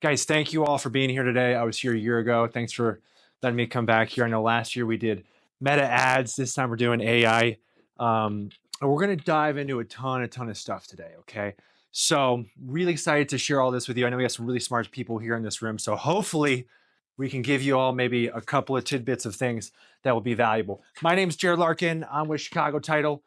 Guys, thank you all for being here today. I was here a year ago. Thanks for letting me come back here. I know last year we did meta ads. This time we're doing AI. And we're going to dive into a ton of stuff today. Okay. So, really excited to share all this with you. I know we have some really smart people here in this room. So, hopefully, we can give you all maybe a couple of tidbits of things that will be valuable. My name is Jared Larkin. I'm with Chicago Title.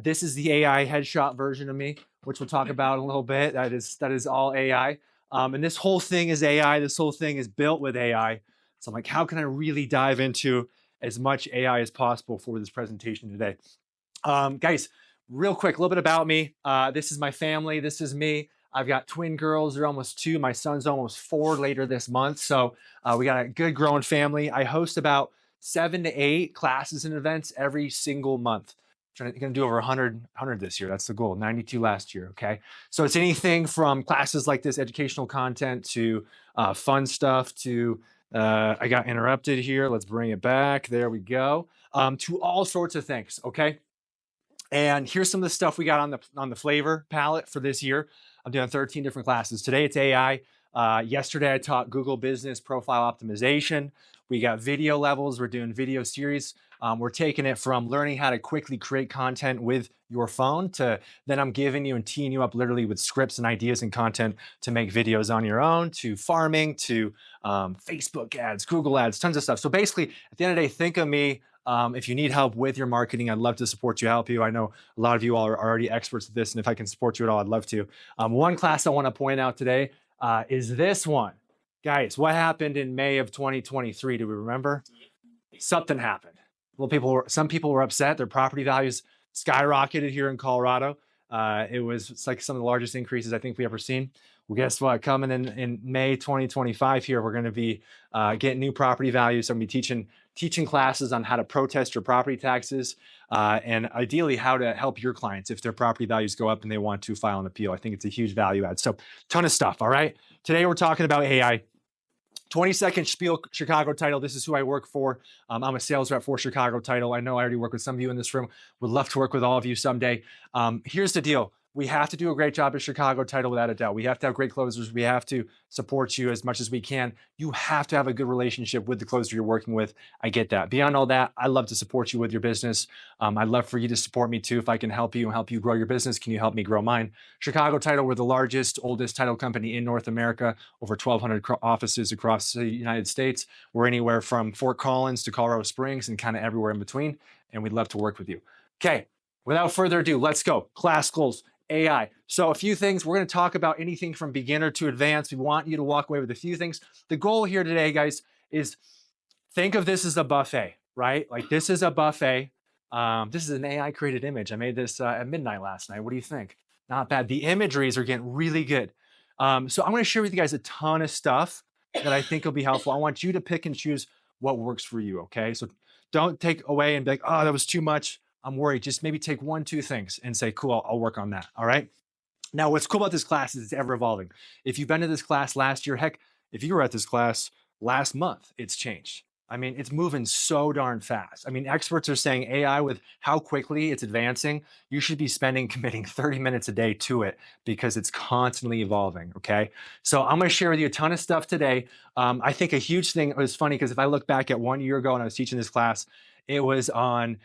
This is the AI headshot version of me, which we'll talk about in a little bit. That is all AI. And this whole thing is AI. This whole thing is built with AI. So I'm like, how can I really dive into as much AI as possible for this presentation today? Guys, real quick, a little bit about me. This is my family. This is me. I've got twin girls. They're almost 2. My son's almost 4 later this month. So we got a good growing family. I host about 7 to 8 classes and events every single month. Going to do over 100 this year. That's the goal. 92 last year. Okay. So it's anything from classes like this, educational content, to fun stuff, to I got interrupted here. Let's bring it back. There we go. To all sorts of things. Okay. And here's some of the stuff we got on the flavor palette for this year. I'm doing 13 different classes. Today it's AI. Yesterday I taught Google Business Profile Optimization. We got video levels. We're doing video series. We're taking it from learning how to quickly create content with your phone to then I'm giving you and teeing you up literally with scripts and ideas and content to make videos on your own, to farming, to Facebook ads, Google ads, tons of stuff. So basically, at the end of the day, think of me. If you need help with your marketing, I'd love to support you, help you. I know a lot of you all are already experts at this, and if I can support you at all, I'd love to. One class I want to point out today is this one. Guys, what happened in May of 2023? Do we remember? Something happened. Some people were upset. Their property values skyrocketed here in Colorado. It's like some of the largest increases I think we've ever seen. Well, guess what? Coming in May 2025 here, we're going to be getting new property values. So I'm going to be teaching classes on how to protest your property taxes and ideally how to help your clients if their property values go up and they want to file an appeal. I think it's a huge value add. So ton of stuff. All right. Today we're talking about AI. 20-second spiel, Chicago Title. This is who I work for. I'm a sales rep for Chicago Title. I know I already work with some of you in this room. Would love to work with all of you someday. Here's the deal. We have to do a great job at Chicago Title without a doubt. We have to have great closers. We have to support you as much as we can. You have to have a good relationship with the closer you're working with. I get that. Beyond all that, I love to support you with your business. I'd love for you to support me too. If I can help you and help you grow your business, can you help me grow mine? Chicago Title, we're the largest, oldest title company in North America, over 1,200 offices across the United States. We're anywhere from Fort Collins to Colorado Springs and kind of everywhere in between. And we'd love to work with you. Okay, without further ado, let's go. Class goals. AI. So a few things. We're going to talk about anything from beginner to advanced. We want you to walk away with a few things. The goal here today, guys, is think of this as a buffet, right? Like this is a buffet. This is an AI created image. I made this at midnight last night. What do you think? Not bad. The imageries are getting really good. So I'm going to share with you guys a ton of stuff that I think will be helpful. I want you to pick and choose what works for you. Okay. So don't take away and be like, oh, that was too much. I'm worried. Just maybe take 1, 2 things and say, cool, I'll work on that. All right. Now, what's cool about this class is it's ever evolving. If you've been to this class last year, heck, if you were at this class last month, it's changed. I mean, it's moving so darn fast. I mean, experts are saying AI, with how quickly it's advancing, you should be committing 30 minutes a day to it because it's constantly evolving. Okay. So I'm going to share with you a ton of stuff today. I think a huge thing, it was funny because if I look back at 1 year ago when I was teaching this class, it was on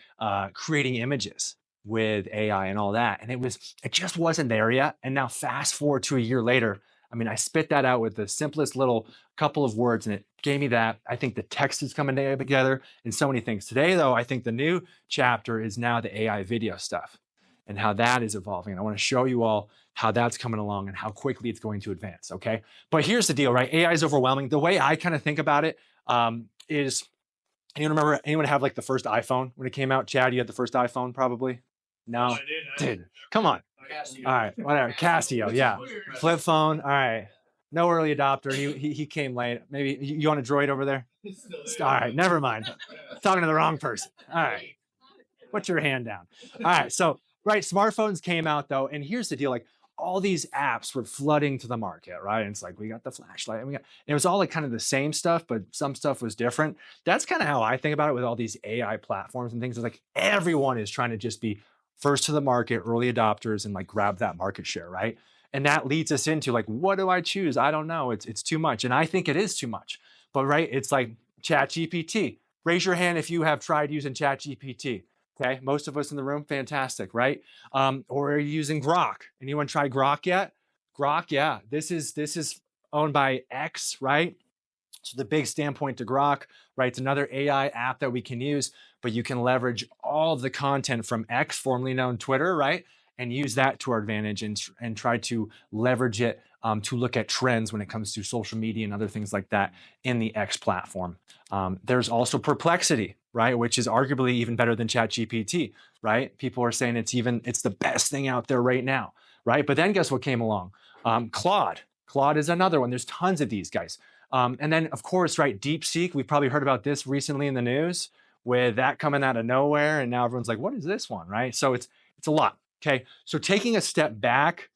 creating images with AI and all that. And it just wasn't there yet. And now fast forward to a year later, I mean, I spit that out with the simplest little couple of words and it gave me that. I think the text is coming together and so many things. Today, though, I think the new chapter is now the AI video stuff and how that is evolving. And I want to show you all how that's coming along and how quickly it's going to advance. Okay. But here's the deal, right? AI is overwhelming. The way I kind of think about it is, anyone have like the first iPhone when it came out? Chad, you had the first iPhone probably? No, I did. Come on. Casio. All right, whatever. Casio, yeah. Flip phone. All right. No early adopter. He came late. Maybe you want a droid over there? All right, never mind. Talking to the wrong person. All right. Put your hand down. All right. So, right, smartphones came out though, and here's the deal: like all these apps were flooding to the market, right? And it's like we got the flashlight, and it was all like kind of the same stuff, but some stuff was different. That's kind of how I think about it with all these AI platforms and things. It's like everyone is trying to just be first to the market, early adopters, and like grab that market share, right? And that leads us into like, what do I choose? I don't know. It's too much. And I think it is too much. But right, it's like ChatGPT. Raise your hand if you have tried using ChatGPT. Okay, most of us in the room, fantastic, right? Or are you using Grok? Anyone try Grok yet? Grok, yeah. This is owned by X, right? So the big standpoint to Grok, right? It's another AI app that we can use, but you can leverage all of the content from X, formerly known Twitter, right? And use that to our advantage and try to leverage it to look at trends when it comes to social media and other things like that in the X platform. There's also Perplexity, right? Which is arguably even better than ChatGPT, right? People are saying it's the best thing out there right now, right? But then guess what came along? Claude. Claude is another one. There's tons of these guys. And then, of course, right, DeepSeek. We've probably heard about this recently in the news with that coming out of nowhere, and now everyone's like, "What is this one?" Right? So it's a lot. Okay, so taking a step back,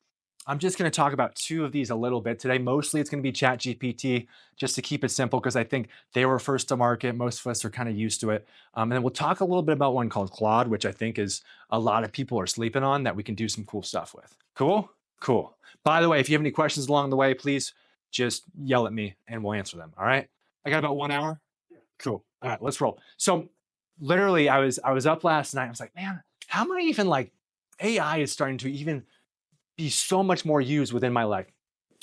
I'm just going to talk about two of these a little bit today. Mostly, it's going to be ChatGPT, just to keep it simple, because I think they were first to market. Most of us are kind of used to it. And then we'll talk a little bit about one called Claude, which I think is a lot of people are sleeping on that we can do some cool stuff with. Cool, cool. By the way, if you have any questions along the way, please just yell at me and we'll answer them. All right. I got about 1 hour. Cool. All right, let's roll. So literally I was up last night. I was like, man, how am I even like AI is starting to even be so much more used within my life.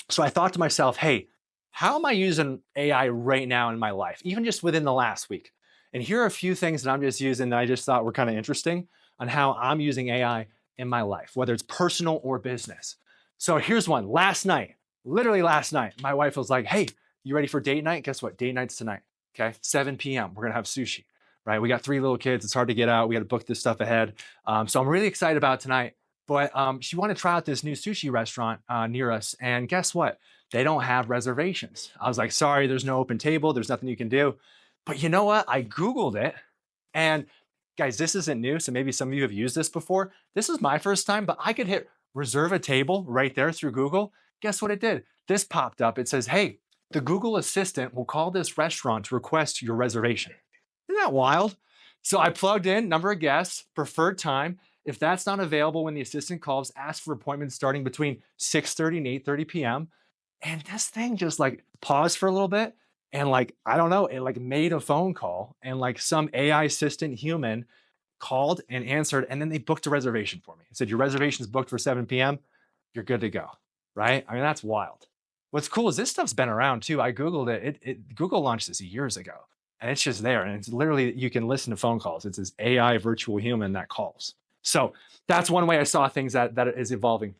So I thought to myself, hey, how am I using AI right now in my life, even just within the last week? And here are a few things that I'm just using that I just thought were kind of interesting on how I'm using AI in my life, whether it's personal or business. So here's one. Last night, literally last night, my wife was like, hey, you ready for date night? Guess what? Date night's tonight. Okay, 7 p.m. We're gonna have sushi, right? We got 3 little kids. It's hard to get out. We got to book this stuff ahead. So I'm really excited about tonight. But she wanted to try out this new sushi restaurant near us. And guess what? They don't have reservations. I was like, sorry, there's no open table. There's nothing you can do. But you know what? I Googled it. And guys, this isn't new. So maybe some of you have used this before. This is my first time, but I could hit reserve a table right there through Google. Guess what it did? This popped up. It says, hey, the Google Assistant will call this restaurant to request your reservation. Isn't that wild? So I plugged in number of guests, preferred time. If that's not available when the assistant calls, ask for appointments starting between 6:30 and 8:30 p.m. And this thing just like paused for a little bit and like, I don't know, it like made a phone call and like some AI assistant human called and answered. And then they booked a reservation for me. It said, your reservation is booked for 7 p.m. You're good to go. Right? I mean, that's wild. What's cool is this stuff's been around too. I Googled it. Google launched this years ago and it's just there. And it's literally, you can listen to phone calls. It's this AI virtual human that calls. So that's one way I saw things that is evolving.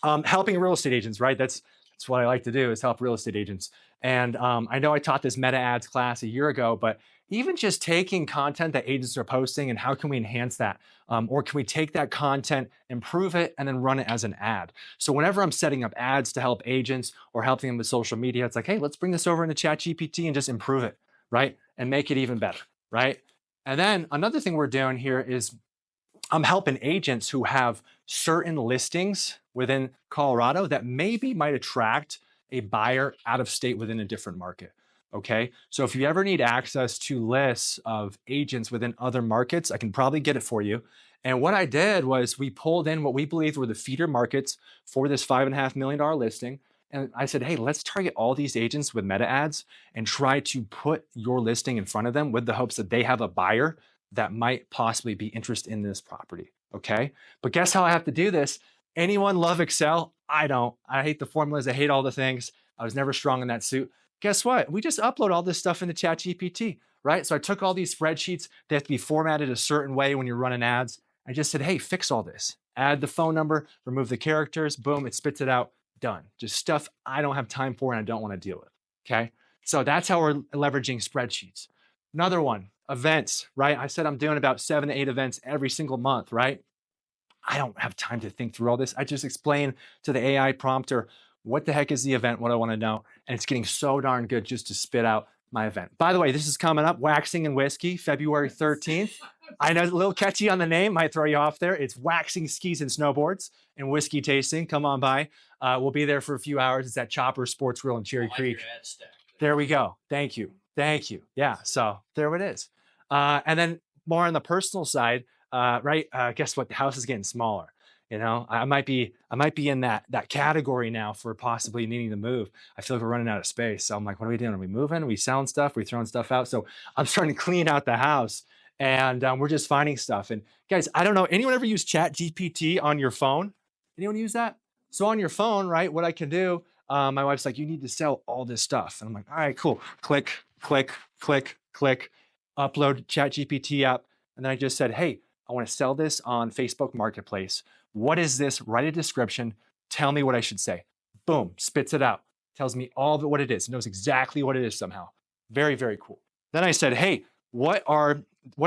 Helping real estate agents, right? That's what I like to do is help real estate agents. And I know I taught this meta ads class a year ago, but even just taking content that agents are posting and how can we enhance that? Or can we take that content, improve it, and then run it as an ad? So whenever I'm setting up ads to help agents or helping them with social media, it's like, hey, let's bring this over into ChatGPT and just improve it, right? And make it even better, right? And then another thing we're doing here is I'm helping agents who have certain listings within Colorado that maybe might attract a buyer out of state within a different market. Okay. So if you ever need access to lists of agents within other markets, I can probably get it for you. And what I did was we pulled in what we believed were the feeder markets for this $5.5 million listing. And I said, hey, let's target all these agents with meta ads and try to put your listing in front of them with the hopes that they have a buyer that might possibly be interested in this property. Okay. But guess how I have to do this? Anyone love Excel? I don't. I hate the formulas. I hate all the things. I was never strong in that suit. Guess what? We just upload all this stuff into ChatGPT, right? So I took all these spreadsheets. They have to be formatted a certain way when you're running ads. I just said, hey, fix all this. Add the phone number, remove the characters, boom, it spits it out. Done. Just stuff I don't have time for and I don't want to deal with. Okay. So that's how we're leveraging spreadsheets. Another one, events, right? I said I'm doing about 7 to 8 events every single month, right? I don't have time to think through all this. I just explain to the AI prompter, what the heck is the event, what I want to know. And it's getting so darn good just to spit out my event. By the way, this is coming up, Waxing and Whiskey, February 13th. I know it's a little catchy on the name, might throw you off there. It's waxing skis and snowboards and whiskey tasting. Come on by. We'll be there for a few hours. It's at Chopper Sports Grill in Cherry Creek. There we go. Thank you. Thank you. Yeah, so there it is. And then more on the personal side, right? Guess what? The house is getting smaller. You know, I might be in that category now for possibly needing to move. I feel like we're running out of space. So I'm like, what are we doing? Are we moving? Are we selling stuff? Are we throwing stuff out? So I'm starting to clean out the house, and we're just finding stuff. And guys, I don't know, anyone ever use ChatGPT on your phone? Anyone use that? So on your phone, right? What I can do, my wife's like, you need to sell all this stuff. And I'm like, all right, cool. Click, click, click, click, upload ChatGPT app. And then I just said, hey, I want to sell this on Facebook Marketplace. What is this? Write a description. Tell me what I should say. Boom, spits it out. Tells me all of it, what it is. Knows exactly what it is somehow. Very, very cool. Then I said, hey, what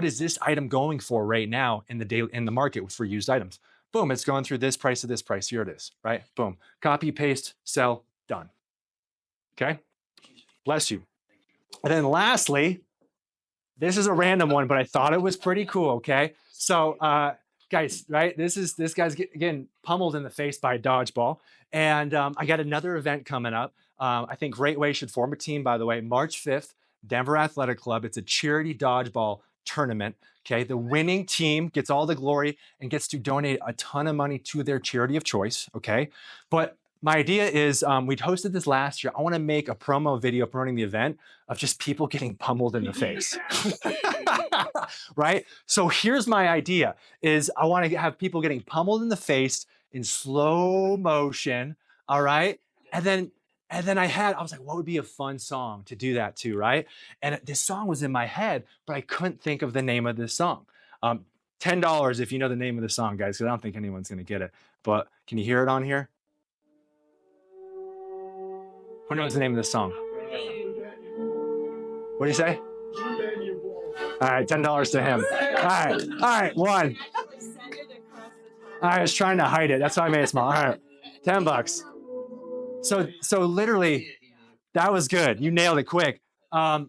is this item going for right now in the market for used items? Boom, it's going through this price to this price. Here it is, right? Boom. Copy, paste, sell, done. Okay? Bless you. And then lastly, this is a random one, but I thought it was pretty cool, okay? So, guys, right? This guy's getting pummeled in the face by a dodgeball. And I got another event coming up. I think Great Way should form a team, by the way, March 5th, Denver Athletic Club. It's a charity dodgeball tournament, okay? The winning team gets all the glory and gets to donate a ton of money to their charity of choice, okay? But my idea is we'd hosted this last year. I want to make a promo video promoting the event of just people getting pummeled in the face. Right? So here's my idea is I want to have people getting pummeled in the face in slow motion. All right. And then I was like, what would be a fun song to do that to, right? And this song was in my head, but I couldn't think of the name of this song. $10 if you know the name of the song, guys, because I don't think anyone's going to get it. But can you hear it on here? Who knows the name of the song? What do you say? All right, $10 to him. All right, one. I was trying to hide it. That's why I made it small. All right, $10. So literally, that was good. You nailed it quick.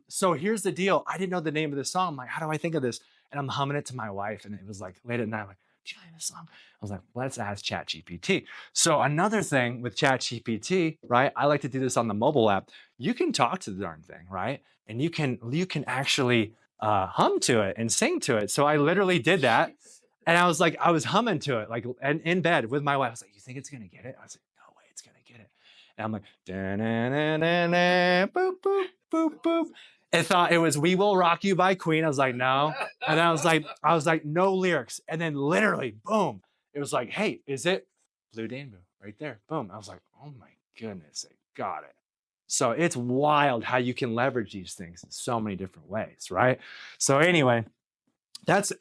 So here's the deal. I didn't know the name of the song. I'm like, how do I think of this? And I'm humming it to my wife, and it was like late at night. I'm like, do you know this song? I was like, let's ask ChatGPT. So another thing with ChatGPT, right? I like to do this on the mobile app. You can talk to the darn thing, right? And you can actually hum to it and sing to it. So I literally did that, and I was humming to it, like and in bed with my wife. I was like, you think it's gonna get it? I was like, no way, it's gonna get it. And I'm like, boop boop boop boop. It thought it was "We Will Rock You" by Queen. I was like, no. And then I was like, no lyrics. And then literally, boom, it was like, hey, is it Blue Danbu right there? Boom. I was like, oh my goodness, I got it. So it's wild how you can leverage these things in so many different ways, right? So anyway, that's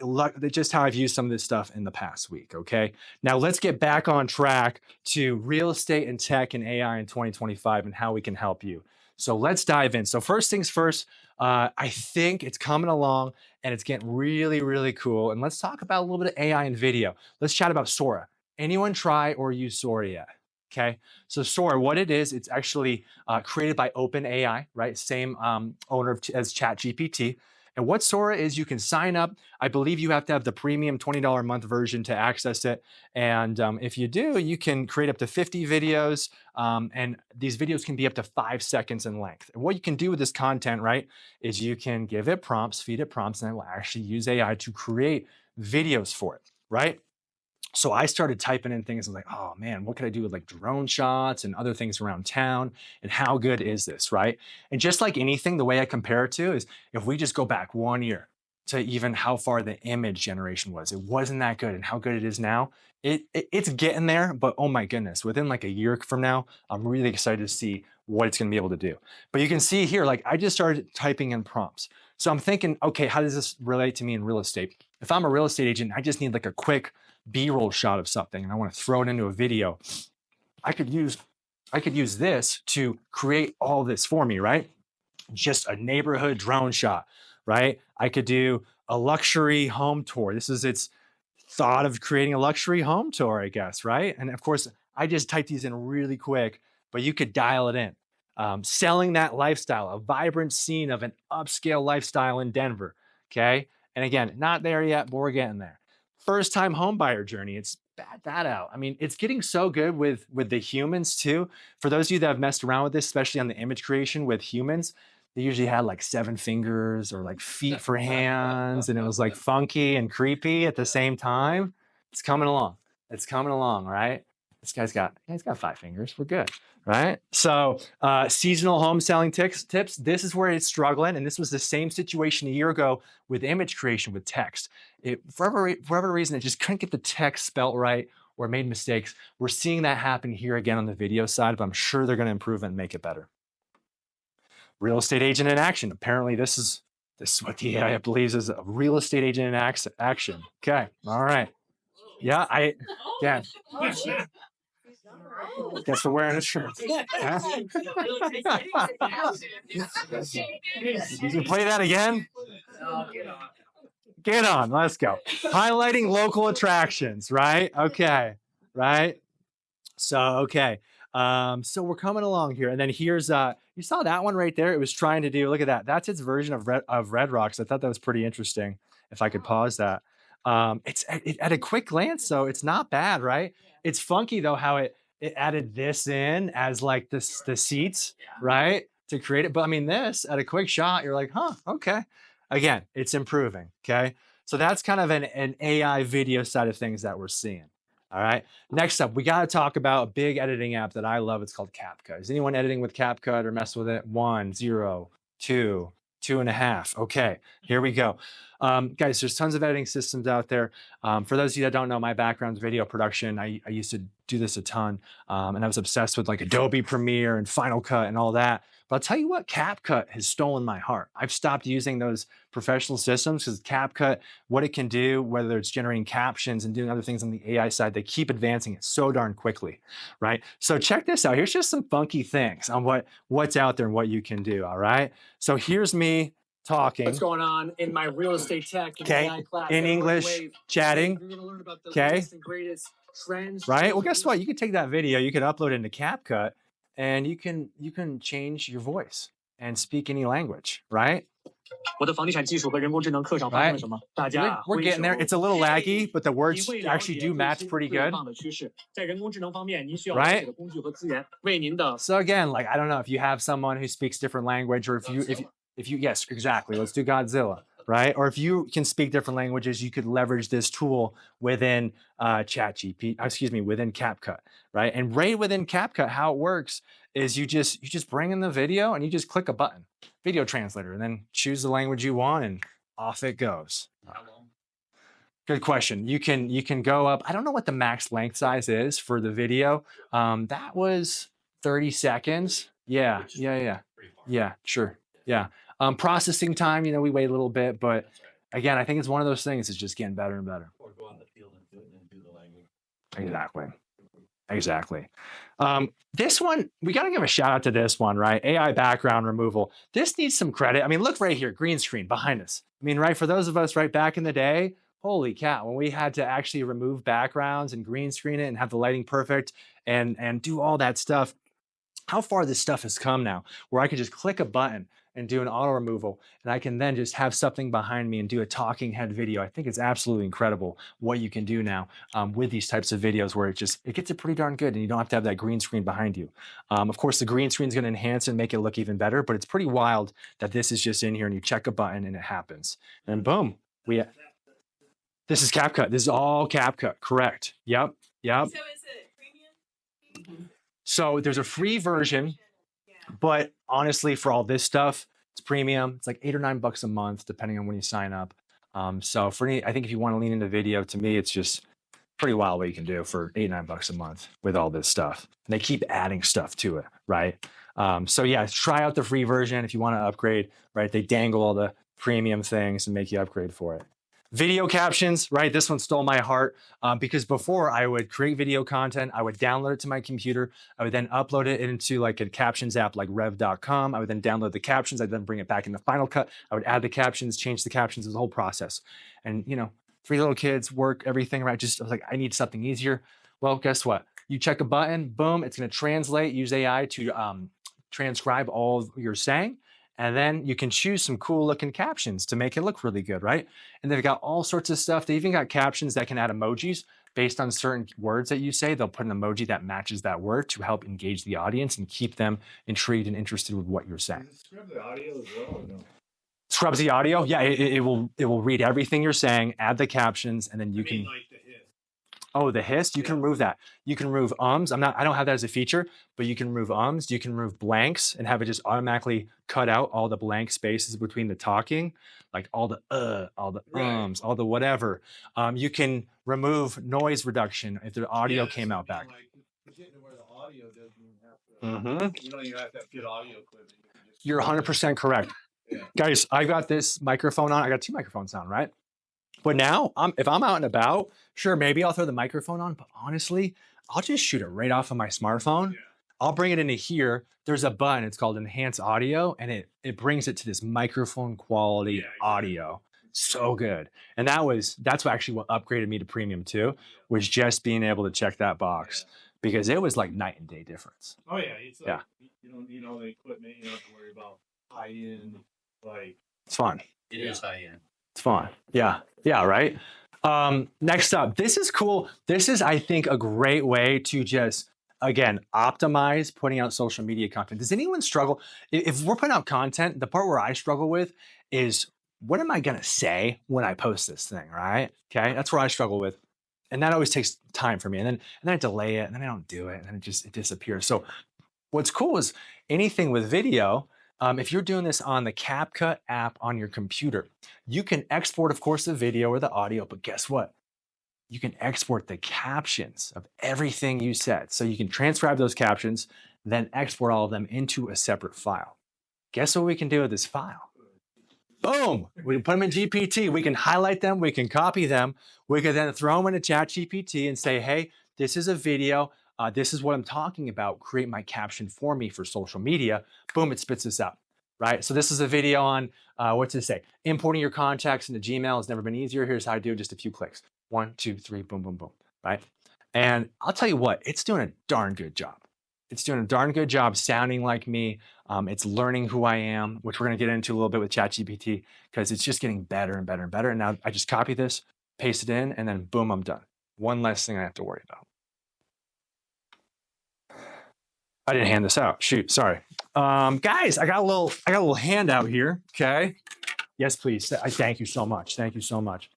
just how I've used some of this stuff in the past week, okay? Now let's get back on track to real estate and tech and AI in 2025 and how we can help you. So let's dive in. So first things first, I think it's coming along and it's getting really, really cool. And let's talk about a little bit of AI and video. Let's chat about Sora. Anyone try or use Sora yet? Okay, so Sora, what it is, it's actually created by OpenAI, right? Same owner as ChatGPT. And what Sora is, you can sign up. I believe you have to have the premium $20 a month version to access it. And if you do, you can create up to 50 videos. And these videos can be up to 5 seconds in length. And what you can do with this content, right, is you can give it prompts, feed it prompts, and it will actually use AI to create videos for it, right? So I started typing in things. I was like, oh man, what could I do with like drone shots and other things around town? And how good is this, right? And just like anything, the way I compare it to is if we just go back 1 year to even how far the image generation was, it wasn't that good. And how good it is now, it's getting there. But oh my goodness, within like a year from now, I'm really excited to see what it's going to be able to do. But you can see here, like I just started typing in prompts. So I'm thinking, okay, how does this relate to me in real estate? If I'm a real estate agent, I just need like a quick B-roll shot of something and I want to throw it into a video. I could use this to create all this for me, right? Just a neighborhood drone shot, right? I could do a luxury home tour. This is its thought of creating a luxury home tour, I guess, right? And of course, I just typed these in really quick, but you could dial it in. Selling that lifestyle, a vibrant scene of an upscale lifestyle in Denver, okay? And again, not there yet, but we're getting there. First time home buyer journey. It's bat that out. I mean, it's getting so good with the humans too. For those of you that have messed around with this, especially on the image creation with humans, they usually had like 7 fingers or like feet for hands, and it was like funky and creepy at the same time. It's coming along. It's coming along, right? This guy's got 5 fingers. We're good, right? So seasonal home selling tips. This is where it's struggling, and this was the same situation a year ago with image creation with text. For whatever reason, it just couldn't get the text spelt right or made mistakes. We're seeing that happen here again on the video side, but I'm sure they're going to improve and make it better. Real estate agent in action. Apparently, this is what the AI believes is a real estate agent in action. Okay, all right. Yeah, guess we're wearing a shirt. Huh? You can play that again? Get on, let's go. Highlighting local attractions, right? Okay, right? So, okay. So we're coming along here. And then here's, you saw that one right there? It was trying to do, look at that. That's its version of Red Rocks. I thought that was pretty interesting. If I could pause that. It's at a quick glance, so it's not bad, right? It's funky though, how it added this in as like the seats, right? To create it. But I mean, this at a quick shot, you're like, huh, okay. Again, it's improving, okay? So that's kind of an AI video side of things that we're seeing. All right. Next up, we got to talk about a big editing app that I love. It's called CapCut. Is anyone editing with CapCut or mess with it? 1, 0, 2, 2.5. Okay, here we go. Guys, there's tons of editing systems out there. For those of you that don't know, my background's video production. I used to do this a ton, and I was obsessed with like Adobe Premiere and Final Cut and all that. But I'll tell you what, CapCut has stolen my heart. I've stopped using those professional systems because CapCut, what it can do, whether it's generating captions and doing other things on the AI side, they keep advancing it so darn quickly, right? So check this out. Here's just some funky things on what's out there and what you can do, all right? So here's me talking. What's going on in my real estate tech and okay. AI class? In English, chatting. You're going to learn about the okay. latest and greatest trends. Right? Well, guess what? You can take that video, you can upload it into CapCut, and you can change your voice and speak any language, right? 我的房地产技术和人工智能课上发生了什么？大家 We're getting there. It's a little laggy, but the words actually do match pretty good. 在人工智能方面，您需要了解的工具和资源，为您的 So again, like I don't know if you have someone who speaks different language, or if you yes, exactly. Let's do Godzilla. Right? Or if you can speak different languages, you could leverage this tool within ChatGPT, within CapCut, right? And right within CapCut, how it works is you just bring in the video and you just click a button, video translator, and then choose the language you want and off it goes. Good question. You can go up. I don't know what the max length size is for the video. That was 30 seconds. Yeah, sure. Yeah. Processing time, we wait a little bit, but again, I think it's one of those things. It's just getting better and better. Or go on the field and do the language. Exactly. This one, we got to give a shout out to this one, right? AI background removal. This needs some credit. I mean, look right here, green screen behind us. I mean, right, for those of us right back in the day, holy cow, when we had to actually remove backgrounds and green screen it and have the lighting perfect and do all that stuff. How far this stuff has come now, where I can just click a button and do an auto removal, and I can then just have something behind me and do a talking head video. I think it's absolutely incredible what you can do now with these types of videos, where it gets it pretty darn good, and you don't have to have that green screen behind you. Of course, the green screen is going to enhance and make it look even better, but it's pretty wild that this is just in here and you check a button and it happens, and boom, this is CapCut. This is all CapCut. Correct. Yep. So is it premium? So there's a free version, but honestly, for all this stuff, it's premium. It's like $8 or $9 a month, depending on when you sign up. So I think if you want to lean into video, to me, it's just pretty wild what you can do for $8, $9 a month with all this stuff. And they keep adding stuff to it, right? So yeah, try out the free version if you want to upgrade, right? They dangle all the premium things and make you upgrade for it. Video captions, right? This one stole my heart because before I would create video content, I would download it to my computer. I would then upload it into like a captions app like rev.com. I would then download the captions. I'd then bring it back into Final Cut. I would add the captions, change the captions, the whole process. And 3 little kids, work, everything, right? I was like, I need something easier. Well, guess what? You check a button, boom, it's going to translate, use AI to transcribe all you're saying. And then you can choose some cool looking captions to make it look really good, right? And they've got all sorts of stuff. They even got captions that can add emojis based on certain words that you say. They'll put an emoji that matches that word to help engage the audience and keep them intrigued and interested with what you're saying. Does it scrub the audio as well or no? Scrubs the audio? Yeah, it will read everything you're saying, add the captions, and then you can. Like the hit. Oh, the hiss, you can remove that. You can remove ums. I don't have that as a feature, but you can remove ums. You can remove blanks and have it just automatically cut out all the blank spaces between the talking, like all the all the ums, all the whatever. You can remove noise reduction if the audio came out back. Getting to where the audio doesn't even have Mm-hmm. you don't even have to have good audio equipment. You're 100% correct. Yeah. Guys, I got this microphone on. I got 2 microphones on, right? But now, if I'm out and about, sure, maybe I'll throw the microphone on, but honestly, I'll just shoot it right off of my smartphone. Yeah. I'll bring it into here. There's a button, it's called Enhance Audio, and it brings it to this microphone quality audio. So good. And that's actually what upgraded me to premium too, was just being able to check that box because it was like night and day difference. Oh yeah, it's like you don't need all the equipment. You don't have to worry about high end. Like it's fun. It is high end. It's fun. Yeah. Yeah. Right. Next up, this is cool. This is, I think, a great way to just, again, optimize putting out social media content. Does anyone struggle? If we're putting out content, the part where I struggle with is what am I going to say when I post this thing, right? Okay. That's where I struggle with. And that always takes time for me. And then I delay it and then I don't do it and then it disappears. So what's cool is anything with video, if you're doing this on the CapCut app on your computer, you can export, of course, the video or the audio, but guess what? You can export the captions of everything you said. So you can transcribe those captions, then export all of them into a separate file. Guess what we can do with this file? Boom, we can put them in GPT. We can highlight them, we can copy them. We can then throw them into ChatGPT and say, hey, this is a video. This is what I'm talking about. Create my caption for me for social media. Boom, it spits this out, right? So this is a video on, what's it say? Importing your contacts into Gmail has never been easier. Here's how I do it, just a few clicks. 1, 2, 3, boom, boom, boom, right? And I'll tell you what, it's doing a darn good job. It's doing a darn good job sounding like me. It's learning who I am, which we're gonna get into a little bit with ChatGPT because it's just getting better and better and better. And now I just copy this, paste it in, and then boom, I'm done. One less thing I have to worry about. I didn't hand this out. Shoot, sorry. Guys, I got a little handout here. Okay. Yes, please. I thank you so much. Thank you so much.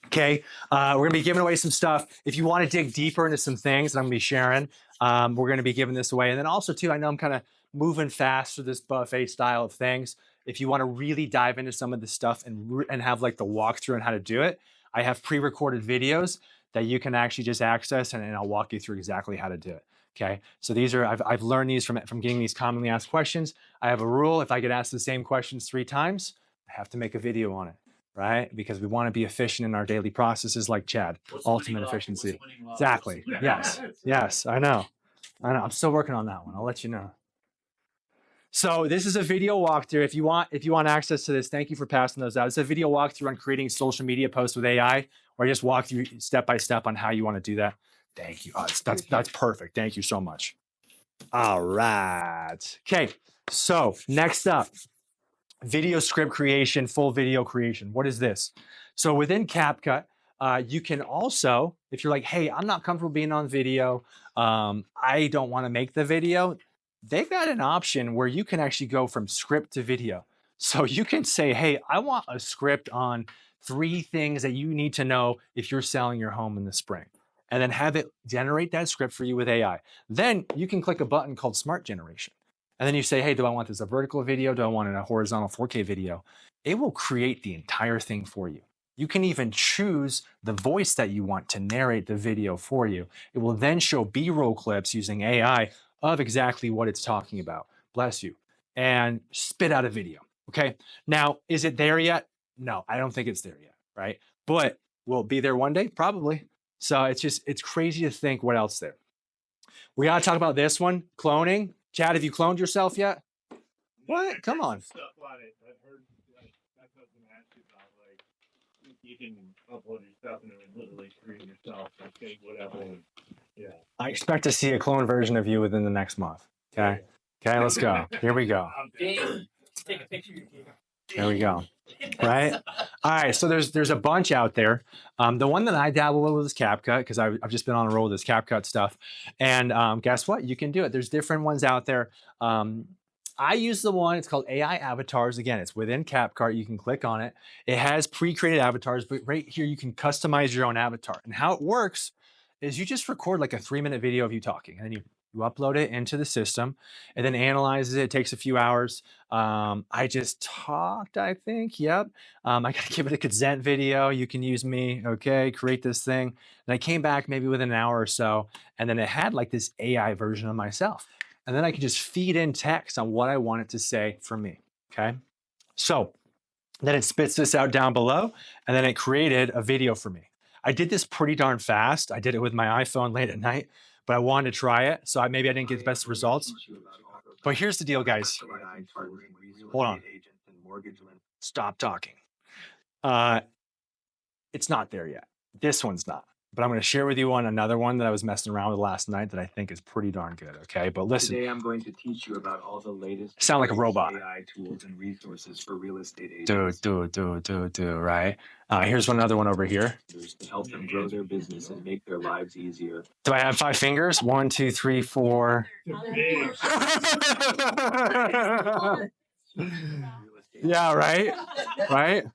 Okay. We're gonna be giving away some stuff. If you want to dig deeper into some things that I'm gonna be sharing, we're gonna be giving this away. And then also too, I know I'm kind of moving fast through this buffet style of things. If you want to really dive into some of this stuff and have like the walkthrough on how to do it, I have pre-recorded videos that you can actually just access and I'll walk you through exactly how to do it. Okay, so these are, I've learned these from getting these commonly asked questions. I have a rule, if I get asked the same questions 3 times, I have to make a video on it, right? Because we want to be efficient in our daily processes like Chad, ultimate efficiency. Exactly, yes, yes, I know. I'm still working on that one, I'll let you know. So this is a video walkthrough. If you want access to this, thank you for passing those out. It's a video walkthrough on creating social media posts with AI, or I just walk through step by step on how you want to do that. Thank you. Oh, that's perfect. Thank you so much. All right. Okay. So next up, video script creation, full video creation. What is this? So within CapCut, you can also, if you're like, hey, I'm not comfortable being on video, I don't want to make the video, they've got an option where you can actually go from script to video. So you can say, hey, I want a script on 3 things that you need to know if you're selling your home in the spring. And then have it generate that script for you with AI. Then you can click a button called Smart Generation. And then you say, hey, do I want this a vertical video? Do I want it a horizontal 4K video? It will create the entire thing for you. You can even choose the voice that you want to narrate the video for you. It will then show B-roll clips using AI of exactly what it's talking about. Bless you. And spit out a video, okay? Now, is it there yet? No, I don't think it's there yet, right? But will it be there one day? Probably. So it's crazy to think what else there. We gotta talk about this one, cloning. Chad, have you cloned yourself yet? What? Come on. Stuff on it. I've heard that's what I'm gonna ask you about. Like you can upload your stuff and then literally create yourself and take whatever. Yeah. I expect to see a clone version of you within the next month. Okay. Okay, let's go. Here we go. Take a picture. There we go. Right? All right, so there's a bunch out there. The one that I dabble with is CapCut because I've just been on a roll with this CapCut stuff. And guess what? You can do it. There's different ones out there. I use the one, it's called AI Avatars. Again, it's within CapCut. You can click on it. It has pre-created avatars, but right here you can customize your own avatar. And how it works is you just record like a 3-minute video of you talking, and then you upload it into the system, and then analyzes it. It takes a few hours. I just talked, I think. Yep. I got to give it a consent video. You can use me. Okay. Create this thing. And I came back maybe within an hour or so, and then it had like this AI version of myself. And then I could just feed in text on what I want it to say for me. Okay. So then it spits this out down below, and then it created a video for me. I did this pretty darn fast. I did it with my iPhone late at night, but I wanted to try it. So maybe I didn't get the best results. But here's the deal, guys. Hold on. Stop talking. It's not there yet. This one's not. But I'm going to share with you another one that I was messing around with last night that I think is pretty darn good. Okay, but listen. Today I'm going to teach you about all the latest Sound like a robot. AI tools and resources for real estate agents. Right? Here's another one over here. To help them grow their business and make their lives easier. Do I have 5 fingers? 1, 2, 3, 4. Yeah, right? Right?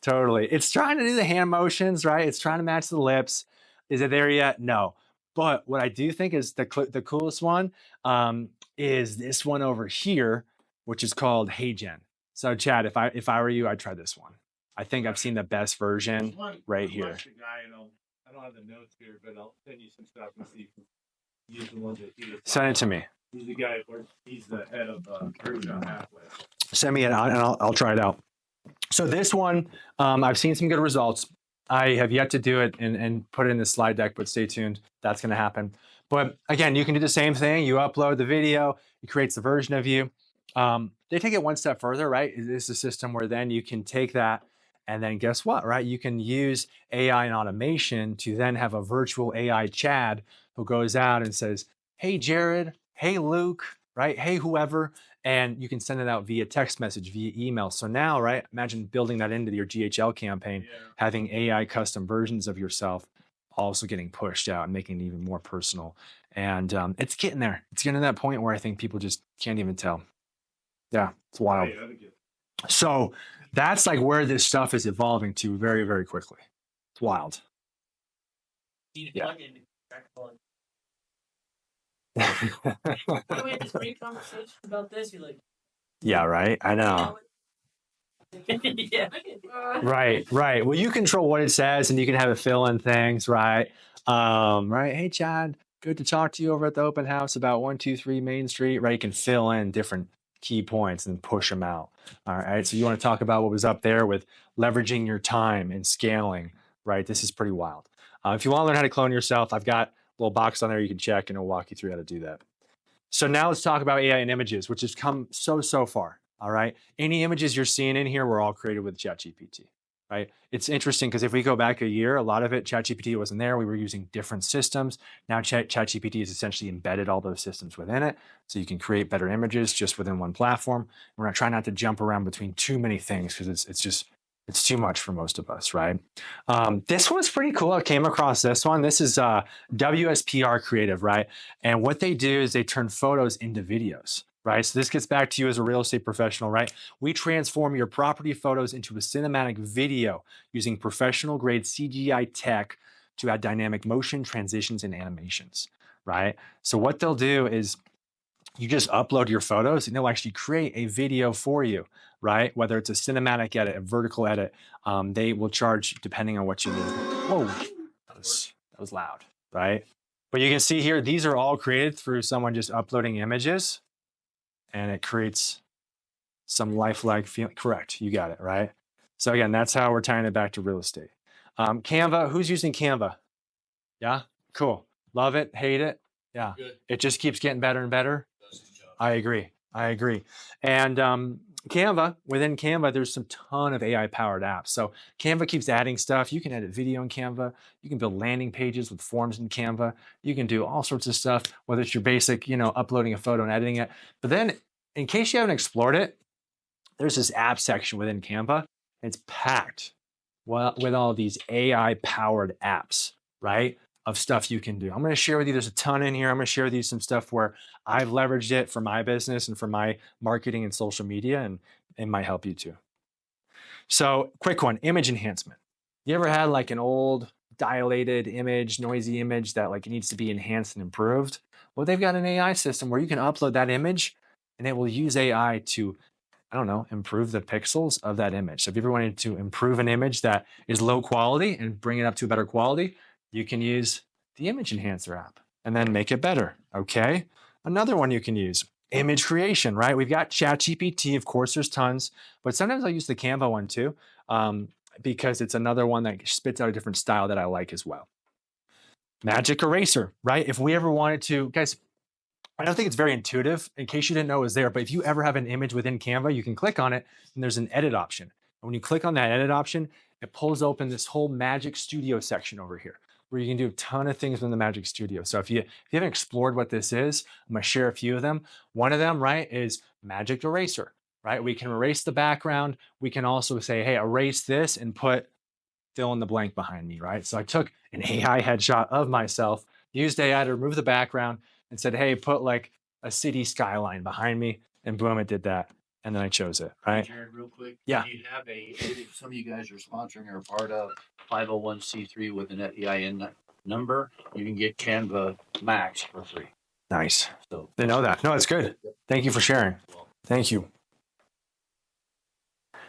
Totally. It's trying to do the hand motions, right? It's trying to match the lips. Is it there yet? No. But what I do think is the coolest one is this one over here, which is called Hey Gen. So Chad, if I were you, I'd try this one. I think I've seen the best version right here. I don't have the notes here, but I'll send you some stuff and see if you use the one that he was. Send it to me. He's the guy. He's the head of Cruise on Halfway. Send me it and I'll try it out. So this one, I've seen some good results. I have yet to do it and put it in the slide deck, but stay tuned. That's going to happen. But again, you can do the same thing. You upload the video, it creates the version of you. They take it one step further, right? It's a system where then you can take that and then guess what, right? You can use AI and automation to then have a virtual AI Chad who goes out and says, hey, Jared, hey, Luke, right? Hey, whoever. And you can send it out via text message, via email. So now, right, imagine building that into your GHL campaign, having AI custom versions of yourself also getting pushed out and making it even more personal. And it's getting there. It's getting to that point where I think people just can't even tell. Yeah, it's wild. So that's like where this stuff is evolving to very, very quickly. It's wild. Yeah. We had this great conversation about this. You're like, yeah, right. I know. yeah. Right. Well, you control what it says, and you can have it fill in things, right? Right. Hey, Chad, good to talk to you over at the open house about 123 Main Street. Right. You can fill in different key points and push them out. All right. So you want to talk about what was up there with leveraging your time and scaling, right? This is pretty wild. If you want to learn how to clone yourself, I've got a little box on there you can check, and it'll walk you through how to do that. So now let's talk about AI and images, which has come so far. All right. Any images you're seeing in here were all created with ChatGPT, right? It's interesting because if we go back a year, a lot of it, ChatGPT wasn't there. We were using different systems. Now ChatGPT has essentially embedded all those systems within it. So you can create better images just within one platform. We're not trying not to jump around between too many things because it's too much for most of us, right? This one's pretty cool. I came across this one. This is WSPR Creative, right? And what they do is they turn photos into videos, right? So this gets back to you as a real estate professional, right? We transform your property photos into a cinematic video using professional grade CGI tech to add dynamic motion, transitions, and animations, right? So what they'll do is you just upload your photos and they'll actually create a video for you, right? Whether it's a cinematic edit, a vertical edit, they will charge depending on what you need. Whoa, that was loud, right? But you can see here, these are all created through someone just uploading images, and it creates some lifelike feeling. Correct, you got it, right? So again, that's how we're tying it back to real estate. Canva, who's using Canva? Yeah, cool. Love it, hate it? Yeah, good. It just keeps getting better and better. I agree. And within Canva, there's some ton of AI powered apps. So Canva keeps adding stuff. You can edit video in Canva. You can build landing pages with forms in Canva. You can do all sorts of stuff, whether it's your basic, uploading a photo and editing it. But then in case you haven't explored it, there's this app section within Canva. It's packed with all these AI powered apps, right? Of stuff you can do. I'm going to share with you, there's a ton in here. I'm going to share with you some stuff where I've leveraged it for my business and for my marketing and social media, and it might help you too. So quick one, image enhancement. You ever had like an old dilated image, noisy image that like needs to be enhanced and improved. Well, they've got an AI system where you can upload that image and it will use AI to, I don't know, improve the pixels of that image. So if you ever wanted to improve an image that is low quality and bring it up to a better quality, you can use the image enhancer app and then make it better. Okay. Another one you can use, image creation, right? We've got ChatGPT, of course, there's tons, but sometimes I use the Canva one too, because it's another one that spits out a different style that I like as well. Magic eraser, right? If we ever wanted to, guys, I don't think it's very intuitive. In case you didn't know it was there, but if you ever have an image within Canva, you can click on it and there's an edit option. And when you click on that edit option, it pulls open this whole Magic Studio section over here where you can do a ton of things in the Magic Studio. So if you haven't explored what this is, I'm gonna share a few of them. One of them, right, is Magic Eraser, right? We can erase the background. We can also say, hey, erase this and put fill in the blank behind me, right? So I took an AI headshot of myself, used AI to remove the background and said, hey, put like a city skyline behind me, and boom, it did that. And then I chose it, right? Jared, real quick. Yeah. Do you have if some of you guys are sponsoring or part of 501c3 with an EIN number, you can get Canva Max for free. Nice. So They know that. No, it's good. Thank you for sharing. Thank you.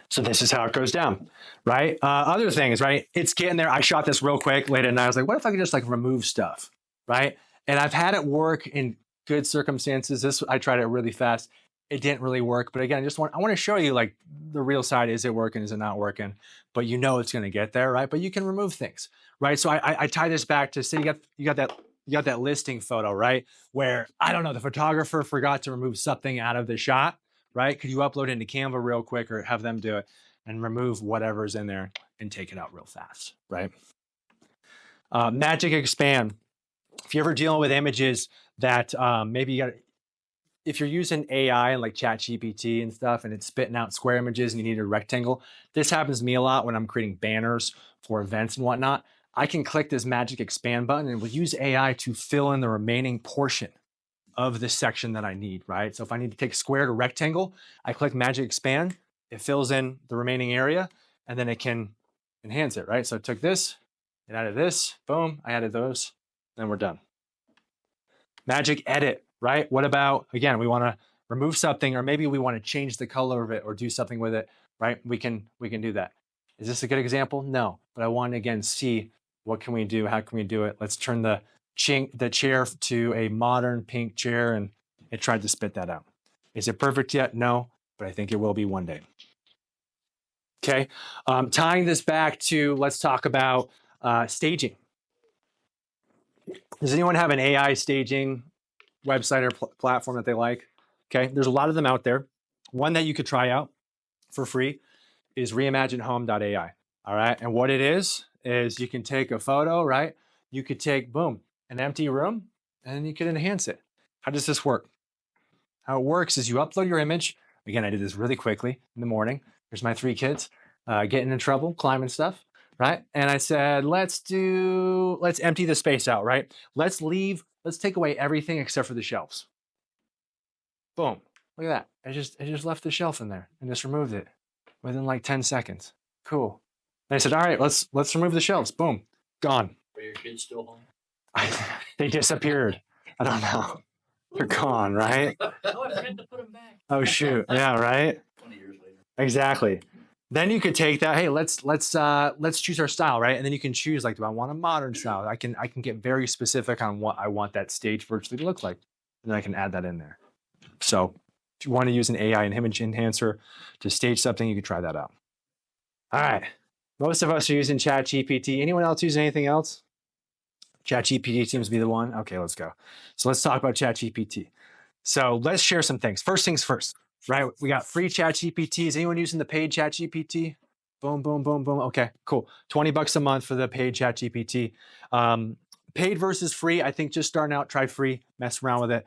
So this is how it goes down, right? Other things, right? It's getting there. I shot this real quick late at night. I was like, what if I could just like remove stuff, right? And I've had it work in good circumstances. I tried it really fast. It didn't really work. But again, I want to show you like the real side. Is it working? Is it not working? But you know it's going to get there, right? But you can remove things, right? So I tie this back to say you got that listing photo, right? Where I don't know, the photographer forgot to remove something out of the shot, right? Could you upload it into Canva real quick or have them do it and remove whatever's in there and take it out real fast, right? Magic expand. If you're ever dealing with images that maybe you got, if you're using AI like ChatGPT and stuff and it's spitting out square images and you need a rectangle, this happens to me a lot when I'm creating banners for events and whatnot. I can click this magic expand button and we'll use AI to fill in the remaining portion of the section that I need, right? So if I need to take square to rectangle, I click magic expand, it fills in the remaining area and then it can enhance it, right? So I took this, it added this, boom, I added those, then we're done. Magic edit, right? What about, again, we wanna remove something or maybe we wanna change the color of it or do something with it, right? We can do that. Is this a good example? No, but I want to again see what can we do? How can we do it? Let's turn the chair to a modern pink chair and it tried to spit that out. Is it perfect yet? No, but I think it will be one day. Okay, tying this back to, let's talk about staging. Does anyone have an AI staging website or platform that they like? Okay, there's a lot of them out there. One that you could try out for free is reimaginehome.ai. All right, and what it is you can take a photo, right? You could take, boom, an empty room, and you could enhance it. How does this work? How it works is you upload your image. Again, I did this really quickly in the morning. Here's my 3 kids getting in trouble, climbing stuff, right? And I said, let's empty the space out, right? Let's take away everything except for the shelves. Boom, look at that. I just left the shelf in there and just removed it within like 10 seconds. Cool. And I said, all right, let's remove the shelves. Boom, gone. Are your kids still home? They disappeared. I don't know. They're gone, right? Oh, I forgot to put them back. Oh shoot. Yeah, right? 20 years later. Exactly. Then you could take that, hey, let's choose our style, right? And then you can choose, like, do I want a modern style? I can get very specific on what I want that stage virtually to look like. And then I can add that in there. So if you want to use an AI and image enhancer to stage something, you can try that out. All right. Most of us are using ChatGPT. Anyone else using anything else? ChatGPT seems to be the one. Okay, let's go. So let's talk about ChatGPT. So let's share some things. First things first, right? We got free ChatGPT. Is anyone using the paid ChatGPT? Boom, boom, boom, boom. Okay, cool. $20 a month for the paid ChatGPT. Paid versus free, I think just starting out, try free, mess around with it.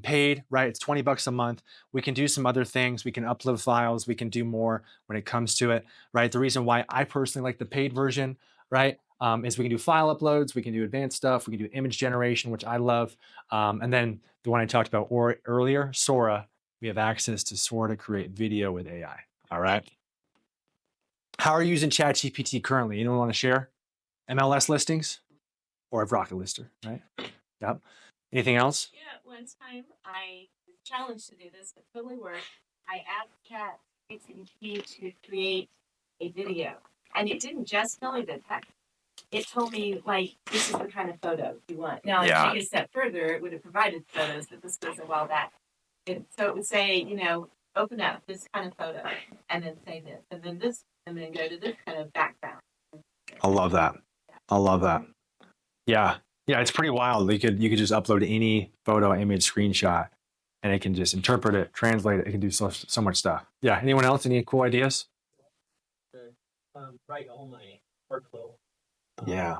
Paid, right? It's $20 a month. We can do some other things. We can upload files. We can do more when it comes to it, right? The reason why I personally like the paid version, right, is we can do file uploads. We can do advanced stuff. We can do image generation, which I love. And then the one I talked about earlier, Sora, we have access to Sora to create video with AI, all right? How are you using ChatGPT currently? Anyone want to share? MLS listings or of Rocket Lister, right? Yep. Anything else? Yeah, one time I was challenged to do this. It totally worked. I asked ChatGPT to create a video, and it didn't just tell me the text. It told me, like, this is the kind of photo you want. Now, if take it a step further, it would have provided photos, but this was a while back. So it would say, open up this kind of photo, and then say this, and then this, and then go to this kind of background. I love that. I love that. Yeah. Yeah, it's pretty wild. You could just upload any photo, image, screenshot, and it can just interpret it, translate it. It can do so much stuff. Yeah. Anyone else? Any cool ideas? Write all my workflow. Yeah.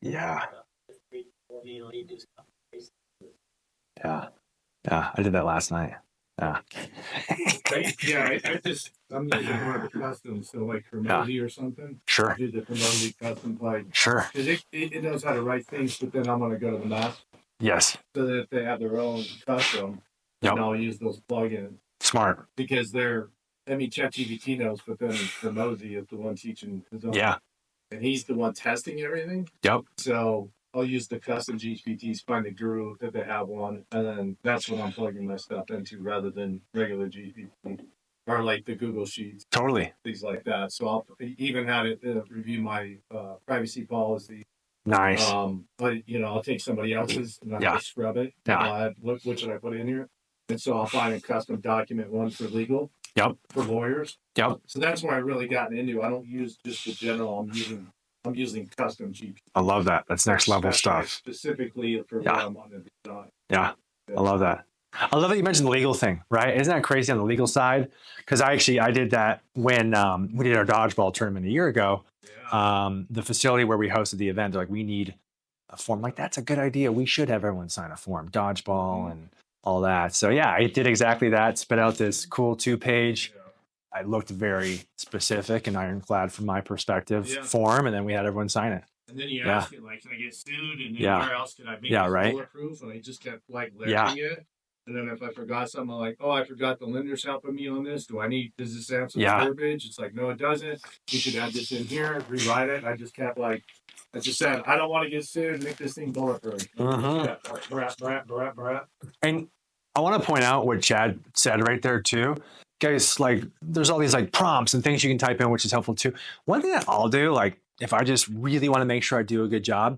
Yeah. You do stuff. Yeah. Yeah. I did that last night. Yeah. I'm using more of a custom, so like for Mosey or something. Sure. Do the Mosey custom like Sure. because it knows how to write things, but then I'm gonna go to the math Yes. so that they have their own custom, Yep. and I'll use those plugins Smart. because ChatGPT knows, but then the Mosey is the one teaching his own. Yeah. And he's the one testing everything. Yep. So I'll use the custom GPTs, find the guru that they have one, and then that's what I'm plugging my stuff into rather than regular GPT or like the Google Sheets, Totally. things like that. So I'll even had it review my privacy policy. Nice. But I'll take somebody else's and I scrub it. Yeah. I'll add, what should I put in here? And so I'll find a custom document one for legal. Yep. For lawyers. Yep. So that's where I really gotten into. I don't use just the general. I'm using custom GPT. I love that. That's next level stuff. Specifically for what I'm on the design. Yeah. I love that. I love that you mentioned the legal thing, right? Isn't that crazy on the legal side? Because I did that when we did our dodgeball tournament a year ago. Yeah. The facility where we hosted the event, they're like, we need a form. Like, that's a good idea. We should have everyone sign a form, dodgeball and all that. So yeah, I did exactly that. Spit out this cool 2-page. I looked very specific and ironclad from my perspective form, and then we had everyone sign it. And then you ask it, like, can I get sued? And then where else can I make this bulletproof? And I just kept like layering it. And then if I forgot something, I'm like, oh, I forgot the lender's helping me on this. Does this have some verbiage? It's like, no, it doesn't. You should add this in here, rewrite it. I just kept like, I just said, I don't want to get sued. Make this thing bulletproof. And I want to point out what Chad said right there too. Guys, like, there's all these like prompts and things you can type in, which is helpful too. One thing that I'll do, like, if I just really want to make sure I do a good job,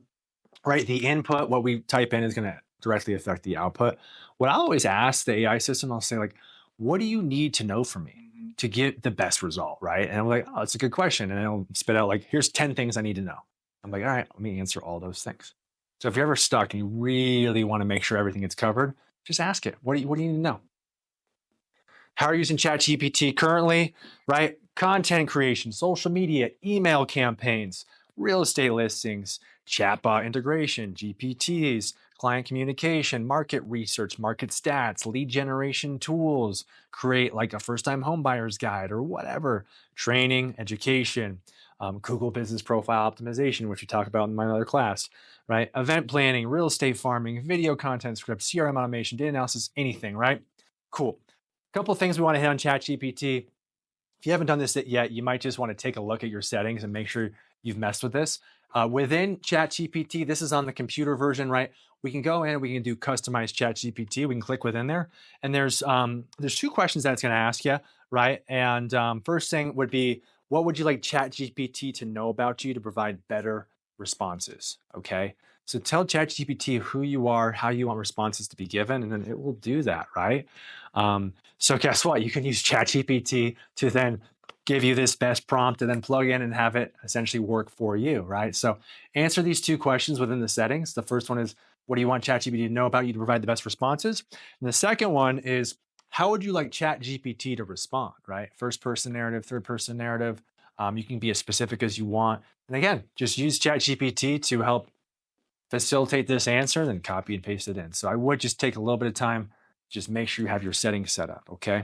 right? The input, what we type in is going to directly affect the output. What I'll always ask the AI system, I'll say like, what do you need to know from me to get the best result, right? And I'm like, oh, it's a good question. And it'll spit out like, here's 10 things I need to know. I'm like, all right, let me answer all those things. So if you're ever stuck and you really want to make sure everything gets covered, just ask it. What do you need to know? How are you using ChatGPT currently, right? Content creation, social media, email campaigns, real estate listings, chatbot integration, GPTs, client communication, market research, market stats, lead generation tools, create like a first-time home buyer's guide or whatever, training, education, Google business profile optimization, which we talk about in my other class, right? Event planning, real estate farming, video content scripts, CRM automation, data analysis, anything, right? Cool. Couple of things we want to hit on ChatGPT. If you haven't done this yet, you might just want to take a look at your settings and make sure you've messed with this. Within ChatGPT, this is on the computer version, right? We can go in and we can do customize ChatGPT. We can click within there. And there's 2 questions that it's going to ask you, right? And first thing would be, what would you like ChatGPT to know about you to provide better responses? Okay. So tell ChatGPT who you are, how you want responses to be given, and then it will do that, right? So guess what? You can use ChatGPT to then give you this best prompt and then plug in and have it essentially work for you, right? So answer these 2 questions within the settings. The first one is, what do you want ChatGPT to know about you to provide the best responses? And the second one is, how would you like ChatGPT to respond, right? First person narrative, third person narrative. You can be as specific as you want. And again, just use ChatGPT to help facilitate this answer, then copy and paste it in. So I would just take a little bit of time, just make sure you have your settings set up, okay?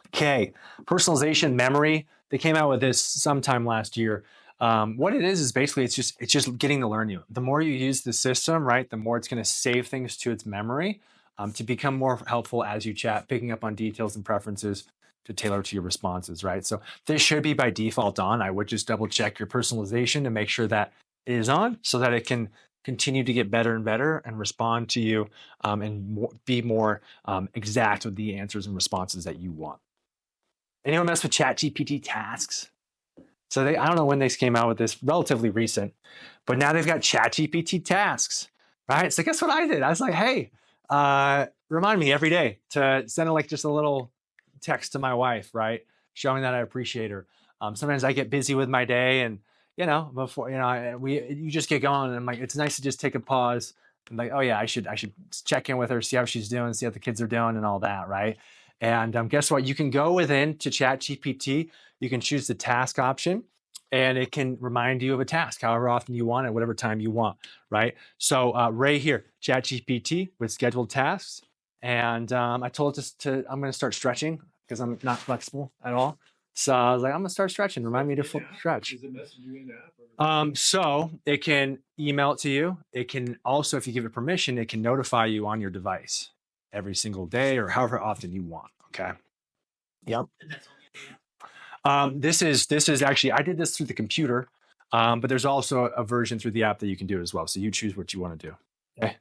Okay, personalization memory. They came out with this sometime last year. What it is basically, it's just getting to learn you. The more you use the system, right, the more it's gonna save things to its memory to become more helpful as you chat, picking up on details and preferences. to tailor to your responses, right? So this should be by default on. I would just double check your personalization to make sure that it is on so that it can continue to get better and better and respond to you and be more exact with the answers and responses that you want. Anyone mess with ChatGPT tasks? So I don't know when they came out with this, relatively recent, but now they've got ChatGPT tasks, right? So guess what I did? I was like, hey, remind me every day to send like just a little text to my wife, right? Showing that I appreciate her. Sometimes I get busy with my day and, before, you just get going and I'm like, it's nice to just take a pause. I'm like, oh yeah, I should check in with her, see how she's doing, see how the kids are doing and all that, right? And guess what? You can go within to ChatGPT. You can choose the task option and it can remind you of a task however often you want at whatever time you want, right? So right here, ChatGPT with scheduled tasks. And I told it I'm going to start stretching because I'm not flexible at all. So I was like, I'm going to start stretching. Remind me to stretch. Is it messaging in the app? So it can email it to you. It can also, if you give it permission, it can notify you on your device every single day or however often you want. Okay. Yep. This is actually, I did this through the computer, but there's also a version through the app that you can do it as well. So you choose what you want to do. Okay.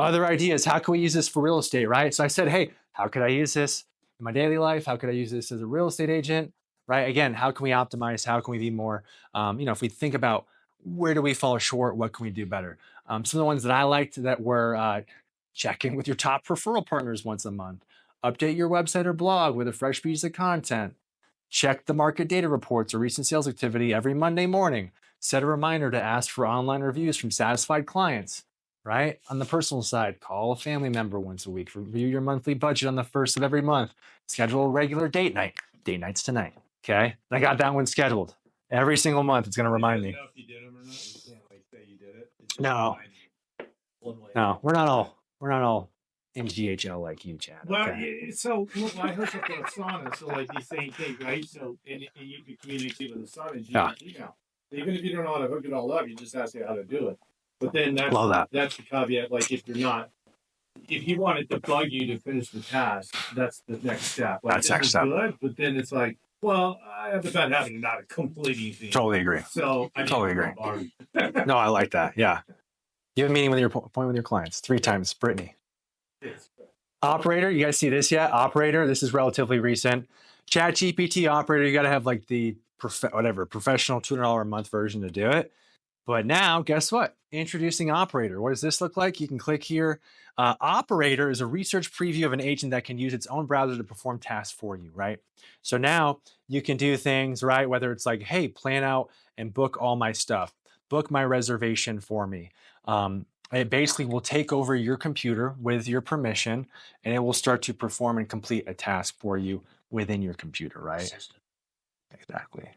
Other ideas, how can we use this for real estate, right? So I said, hey, how could I use this in my daily life? How could I use this as a real estate agent, right? Again, how can we optimize? How can we be more, if we think about where do we fall short, what can we do better? Some of the ones that I liked that were check in with your top referral partners once a month, update your website or blog with a fresh piece of content, check the market data reports or recent sales activity every Monday morning, set a reminder to ask for online reviews from satisfied clients, right? On the personal side, call a family member once a week, review your monthly budget on the first of every month, schedule a regular date night. Date night's tonight, okay? I got that one scheduled. Every single month, it's gonna remind me. Know if you did them or not. You can't like say you did it. It's just No. one way. No, we're not all in GHL like you, Chad. Well, okay? I heard something on Asana, so like the same thing, right? So and you can communicate with Asana and Yeah. email. Even if you don't know how to hook it all up, you just ask it how to do it. But then that's Love that. that's the caveat. Like if you want it to bug you to finish the task, that's the next step. Like, That's this next is step. good, but then it's like, well, I have the bad habit of not completing things. Totally agree. So I Totally agree. agree. No, I like that. Yeah. You have a meeting with your appointment with your clients 3 times, Brittany. Operator, you guys see this yet? Operator, this is relatively recent. ChatGPT Operator, you got to have like the professional $200 a month version to do it. But now, guess what? Introducing Operator. What does this look like? You can click here. Operator is a research preview of an agent that can use its own browser to perform tasks for you, right? So now you can do things, right? Whether it's like, hey, plan out and book all my stuff, book my reservation for me. It basically will take over your computer with your permission, and it will start to perform and complete a task for you within your computer, right? Exactly,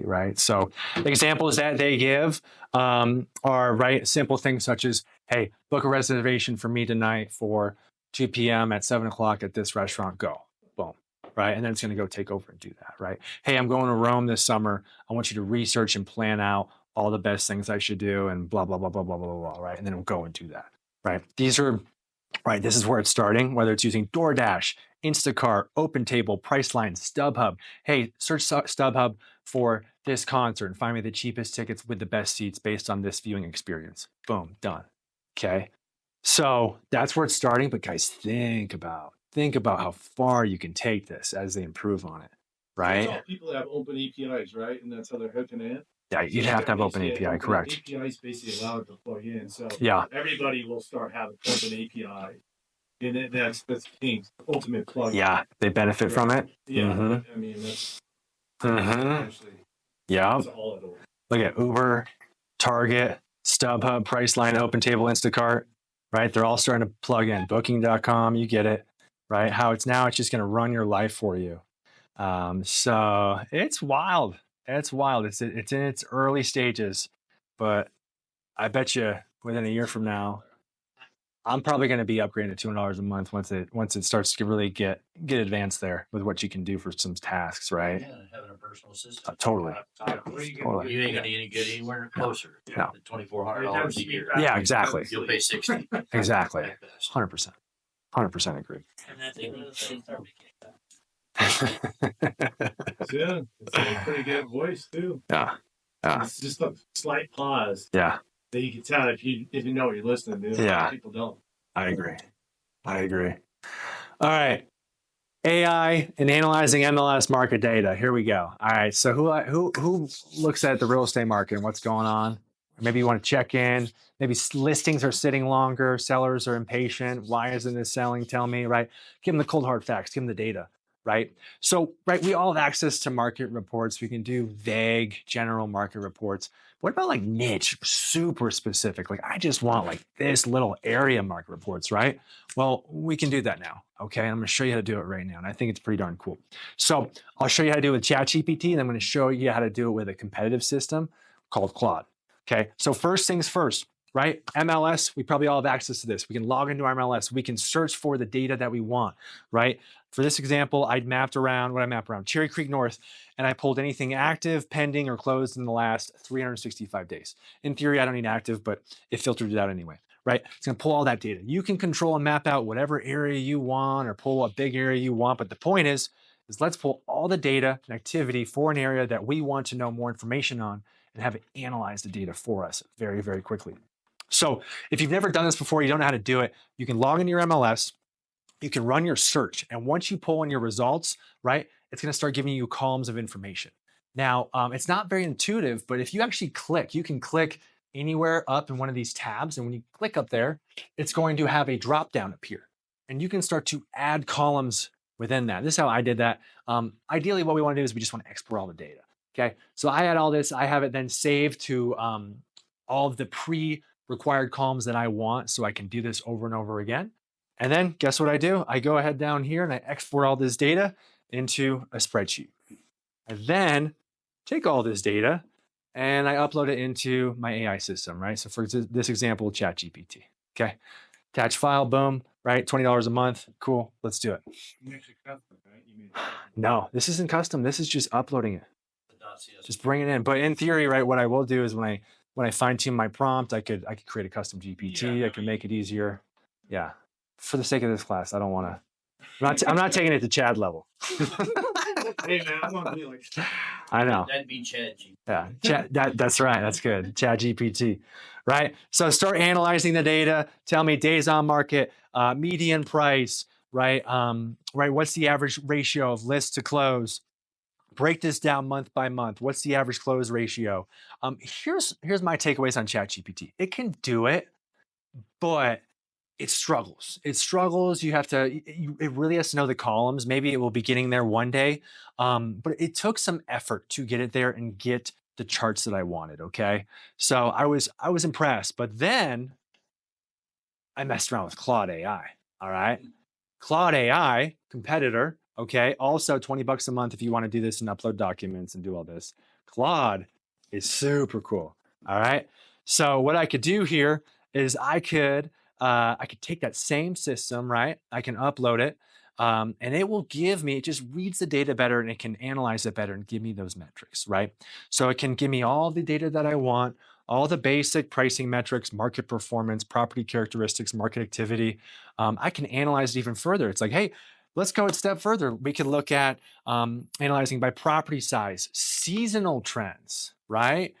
right? So examples that they give are, right, simple things such as, hey, book a reservation for me tonight for 2 p.m. at 7 o'clock at this restaurant, go, boom, right? And then it's going to go take over and do that, right? Hey, I'm going to Rome this summer. I want you to research and plan out all the best things I should do and blah, blah, blah, blah, blah, blah, blah, right? And then it'll go and do that, right? These are, right, this is where it's starting, whether it's using DoorDash, Instacart, OpenTable, Priceline, StubHub. Hey, search StubHub for this concert and find me the cheapest tickets with the best seats based on this viewing experience. Boom, done. Okay. So that's where it's starting. But guys, think about how far you can take this as they improve on it, right? All people have open APIs, right? And that's how they're hooking in. Yeah, you'd have to have open API, correct? APIs basically allow it to plug in. So yeah, everybody will start having open API. And that's the thing, ultimate plug. Yeah, they benefit from it. Yeah, Mm-hmm. I mean, that's yeah. that's all it will. Look at Uber, Target, StubHub, Priceline, OpenTable, Instacart, right? They're all starting to plug in. Booking.com, you get it, right? How it's just going to run your life for you. So it's wild. It's wild. It's in its early stages, but I bet you within a year from now, I'm probably going to be upgrading to $200 a month once it starts to really get advanced there with what you can do for some tasks, right? Yeah, having a personal assistant. Totally. You ain't gonna get anywhere closer. No. $2,400 a year. Yeah, exactly. You'll pay $60. Exactly. 100%. 100% agree. And then they start making that. Yeah, it's a pretty good voice too. Yeah. Yeah. It's just a slight pause Yeah. that you can tell if you know what you're listening to. Yeah. People don't. I agree. All right. AI and analyzing MLS market data. Here we go. All right. So who looks at the real estate market and what's going on? Maybe you want to check in. Maybe listings are sitting longer. Sellers are impatient. Why isn't it selling? Tell me, right? Give them the cold hard facts. Give them the data, right? So, right, we all have access to market reports. We can do vague, general market reports. What about like niche, super specific? Like I just want like this little area market reports, right? Well, we can do that now. Okay, I'm going to show you how to do it right now, and I think it's pretty darn cool. So I'll show you how to do it with ChatGPT, and I'm going to show you how to do it with a competitive system called Claude. Okay, so first things first, right? MLS, we probably all have access to this. We can log into our MLS. We can search for the data that we want, right? For this example, I mapped around Cherry Creek North, and I pulled anything active, pending, or closed in the last 365 days. In theory, I don't need active, but it filtered it out anyway, right? It's gonna pull all that data. You can control and map out whatever area you want or pull a big area you want, but the point is let's pull all the data and activity for an area that we want to know more information on and have it analyze the data for us very, very quickly. So if you've never done this before, you don't know how to do it, you can log into your MLS, you can run your search, and once you pull in your results, right, it's gonna start giving you columns of information. Now, it's not very intuitive, but if you actually click, you can click anywhere up in one of these tabs, and when you click up there, it's going to have a drop down appear, and you can start to add columns within that. This is how I did that. Ideally, what we wanna do is we just wanna export all the data. Okay, so I had all this, I have it then saved to all of the pre-required columns that I want, so I can do this over and over again. And then guess what I do? I go ahead down here and I export all this data into a spreadsheet. I then take all this data and I upload it into my AI system, right? So for this example, ChatGPT, okay? Attach file, boom, right? $20 a month, cool, let's do it. No, this isn't custom, this is just uploading it. Just bring it in. But in theory, right, what I will do is when I fine tune my prompt, I could create a custom GPT. I can make it easier. Yeah. For the sake of this class, I don't want to. I'm not taking it to Chad level. Hey man, I'm gonna be like. I know. That'd be ChatGPT. Yeah, that's right. That's good. ChatGPT, right? So start analyzing the data. Tell me days on market, median price, right? Right. What's the average ratio of list to close? Break this down month by month. What's the average close ratio? Here's my takeaways on ChatGPT. It can do it, but it struggles. It struggles. You have to. It really has to know the columns. Maybe it will be getting there one day, but it took some effort to get it there and get the charts that I wanted. Okay, so I was impressed, but then I messed around with Claude AI. All right, Claude AI competitor. Okay, also $20 a month if you want to do this and upload documents and do all this. Claude is super cool. All right. So what I could do here is I could take that same system, right? I can upload it, and it will give me. It just reads the data better and it can analyze it better and give me those metrics, right? So it can give me all the data that I want, all the basic pricing metrics, market performance, property characteristics, market activity. I can analyze it even further. It's like, hey, let's go a step further. We can look at analyzing by property size, seasonal trends, right?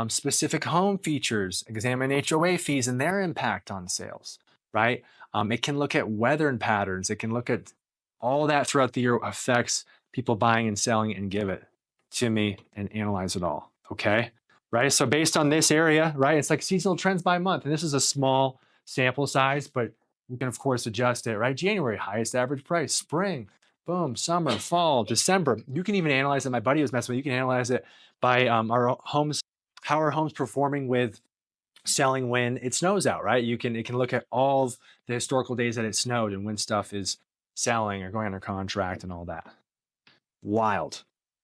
Specific home features, examine HOA fees and their impact on sales, right? It can look at weather and patterns. It can look at all that throughout the year affects people buying and selling and give it to me and analyze it all, okay? Right, so based on this area, right, it's like seasonal trends by month. And this is a small sample size, but you can, of course, adjust it, right? January, highest average price. Spring, boom, summer, fall, December. You can even analyze it. My buddy was messing with it. You can analyze it by our homes, how are homes performing with selling when it snows out, right? It can look at all of the historical days that it snowed and when stuff is selling or going under contract and all that. Wild,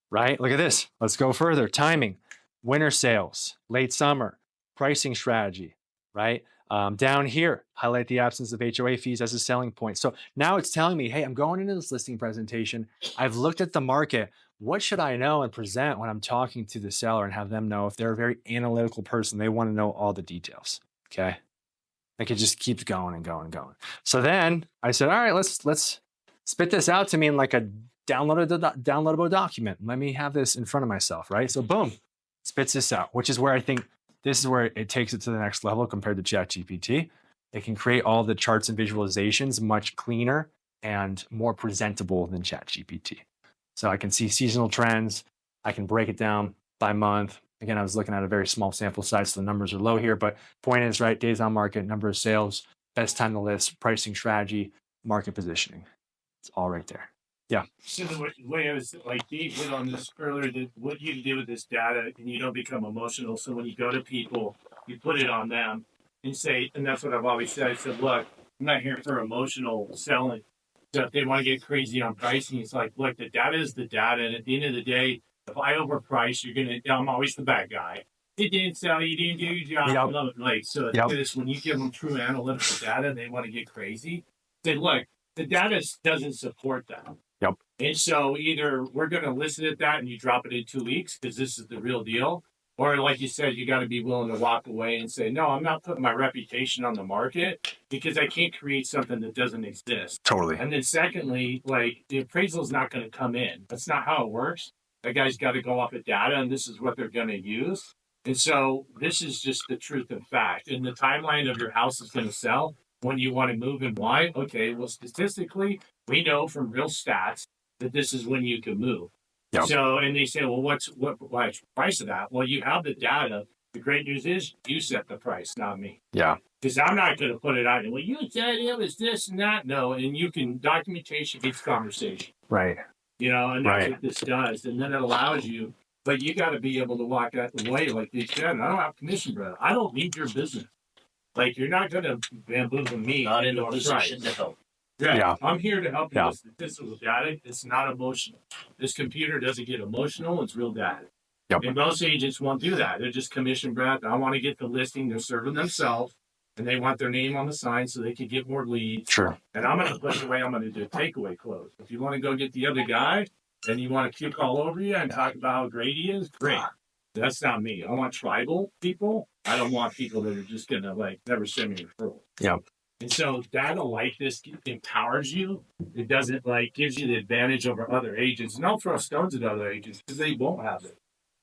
right? Look at this. Let's go further. Timing, winter sales, late summer, pricing strategy, right? Down here, highlight the absence of HOA fees as a selling point. So now it's telling me, hey, I'm going into this listing presentation. I've looked at the market. What should I know and present when I'm talking to the seller and have them know if they're a very analytical person, they want to know all the details, okay? Like it just keeps going and going and going. So then I said, all right, let's spit this out to me in like a downloadable document. Let me have this in front of myself, right? So boom, spits this out, which is where I think this is where it takes it to the next level compared to ChatGPT. It can create all the charts and visualizations much cleaner and more presentable than ChatGPT. So I can see seasonal trends. I can break it down by month. Again, I was looking at a very small sample size, so the numbers are low here, but point is, right, days on market, number of sales, best time to list, pricing strategy, market positioning. It's all right there. Yeah. So the way I was like Dave hit on this earlier, that what you can do with this data and you don't become emotional. So when you go to people, you put it on them and say, and that's what I've always said. I said, look, I'm not here for emotional selling. So if they want to get crazy on pricing, it's like, look, the data is the data. And at the end of the day, if I overprice, I'm always the bad guy. It didn't sell, you didn't do your job. Yep. Like, so Yep. this, when you give them true analytical data and they want to get crazy, say, look, the data doesn't support that. Yep. And so either we're going to listen at that and you drop it in 2 weeks because this is the real deal. Or like you said, you got to be willing to walk away and say, no, I'm not putting my reputation on the market because I can't create something that doesn't exist. Totally. And then secondly, like the appraisal is not going to come in. That's not how it works. That guy's got to go off of data and this is what they're going to use. And so this is just the truth and fact. And the timeline of your house is going to sell when you want to move and why. Okay, well, statistically, we know from real stats that this is when you can move. Yep. So, and they say, well, what's the price of that? Well, you have the data. The great news is you set the price, not me. Yeah. Because I'm not going to put it out. Well, you said it was this and that. No, and you can, documentation beats conversation. Right. You know, and that's Right. what this does. And then it allows you, but you got to be able to walk out the way, like you said. I don't have commission, brother. I don't need your business. Like, you're not going to bamboozle me. Not in a into position to help. Yeah. I'm here to help you Yeah. with statistical data. It's not emotional. This computer doesn't get emotional. It's real data. Yep. And most agents won't do that. They're just commission breath. I want to get the listing. They're serving themselves. And they want their name on the sign so they can get more leads. Sure. And I'm going to put the way I'm going to do a takeaway close. If you want to go get the other guy and you want to kick all over you and talk about how great he is, great. That's not me. I want tribal people. I don't want people that are just going to like never send me a referral. Yep. And so data like this empowers you. It doesn't like gives you the advantage over other agents. And don't throw stones at other agents because they won't have it.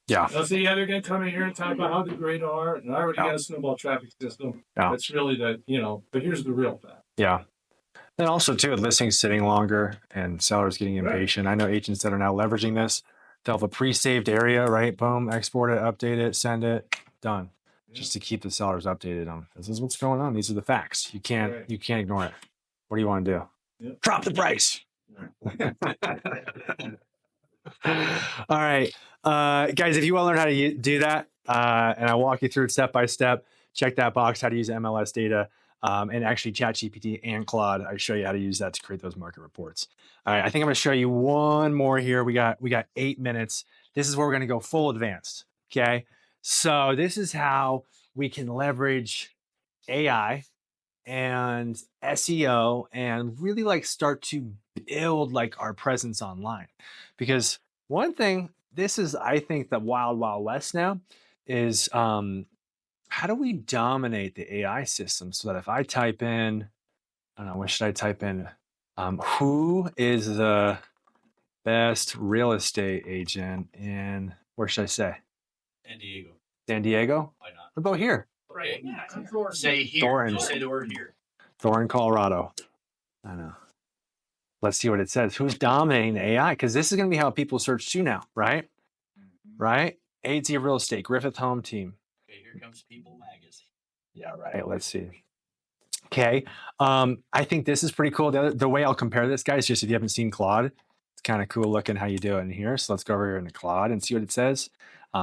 Yeah. They'll say, yeah, they're going to come in here and talk about how the great are. And I already got a snowball traffic system. Yeah. That's really but here's the real fact. Yeah. And also too, with listings sitting longer and sellers getting impatient. Right. I know agents that are now leveraging this. They'll have a pre-saved area, right? Boom, export it, update it, send it, done. Yeah. Just to keep the sellers updated on this is what's going on. These are the facts. You can't ignore it. What do you want to do? Yep. Drop the price. All right. Guys, if you want to learn how to do that, and I'll walk you through it step by step, check that box, how to use MLS data. And actually ChatGPT and Claude, I show you how to use that to create those market reports. All right, I think I'm gonna show you one more here. We got 8 minutes. This is where we're gonna go full advanced, okay? So this is how we can leverage AI and SEO and really like start to build like our presence online. Because one thing, this is, I think, the wild west now is, how do we dominate the AI system so that if I type in, I don't know, what should I type in? Who is the best real estate agent in, where should I say? San Diego. San Diego? Why not? What about here? Right. Yeah, say here. Thornton. Just say the word here. Thornton, Colorado. I know. Let's see what it says. Who's dominating the AI? Because this is going to be how people search too now, right? Right? AZ Real Estate, Griffith Home Team. Here comes People Magazine. Yeah, right. Let's see. Okay. I think this is pretty cool. The way I'll compare this, guys, just if you haven't seen Claude, it's kind of cool looking how you do it in here. So let's go over here into Claude and see what it says.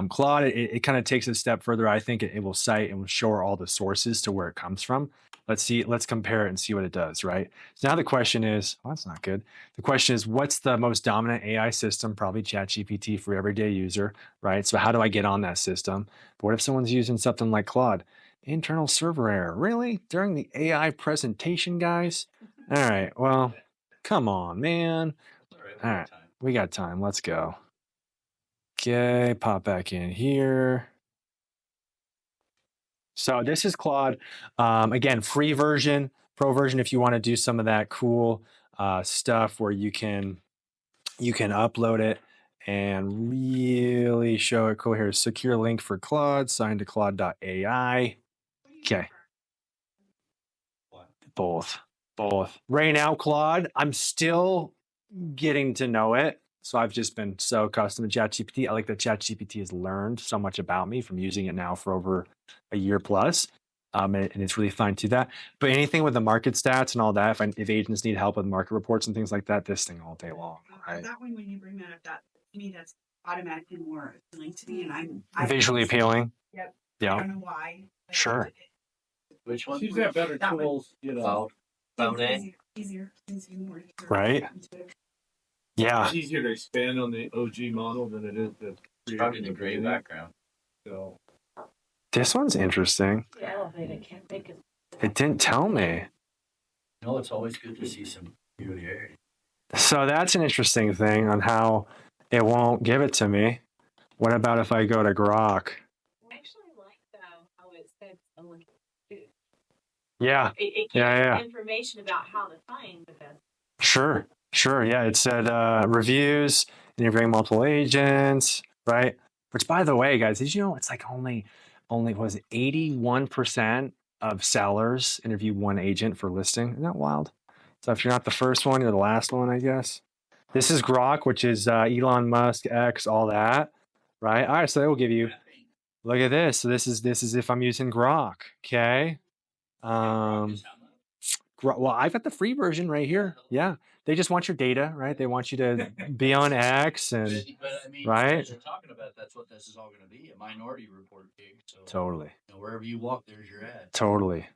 Claude, it kind of takes a step further. I think it will cite and will show all the sources to where it comes from. Let's compare it and see what it does, right? So now the question is, well, that's not good. The question is, what's the most dominant AI system? Probably ChatGPT for everyday user, right? So how do I get on that system? But what if someone's using something like Claude? Internal server error. Really? During the AI presentation, guys? All right, well, come on, man. All right, we got time. Let's go. Okay, pop back in here. So this is Claude. Again, free version, pro version if you want to do some of that cool stuff where you can upload it and really show it cool. Here's secure link for Claude, signed to Claude.ai. Okay. Both. Right now, Claude, I'm still getting to know it. So I've just been so accustomed to ChatGPT. I like that ChatGPT has learned so much about me from using it now for over a year plus. And it's really fine to that. But anything with the market stats and all that, if agents need help with market reports and things like that, this thing all day long. Right? That one, when you bring that up, that to me, that's automatically more appealing to me, and I'm Visually appealing. Yep. Yeah. I don't know why. Sure. Which one? She's got better That one. tools, you know. Found A. Easier, more. Right. Yeah. It's easier to expand on the OG model than it is to It's probably the gray background. So This one's interesting. Elevated can't make it. It didn't tell me. No, it's always good to see some peculiarity. So that's an interesting thing on how it won't give it to me. What about if I go to Grok? I actually like though how it said someone. Yeah. It gives Yeah. information about how to find the best. Sure. Yeah, it said reviews, interviewing multiple agents, right? Which, by the way, guys, did you know it's like only was it 81% of sellers interview one agent for listing? Isn't that wild? So if you're not the first one, you're the last one, I guess. This is Grok, which is Elon Musk, X, all that, right? All right, so they will give you. Look at this. So this is if I'm using Grok, okay? Well, I've got the free version right here. Yeah, they just want your data, right? They want you to be on X and But I mean, right? you guys are talking about that's what this is all going to be, a Minority Report gig. So Totally. you know, wherever you walk, there's your ad. Totally.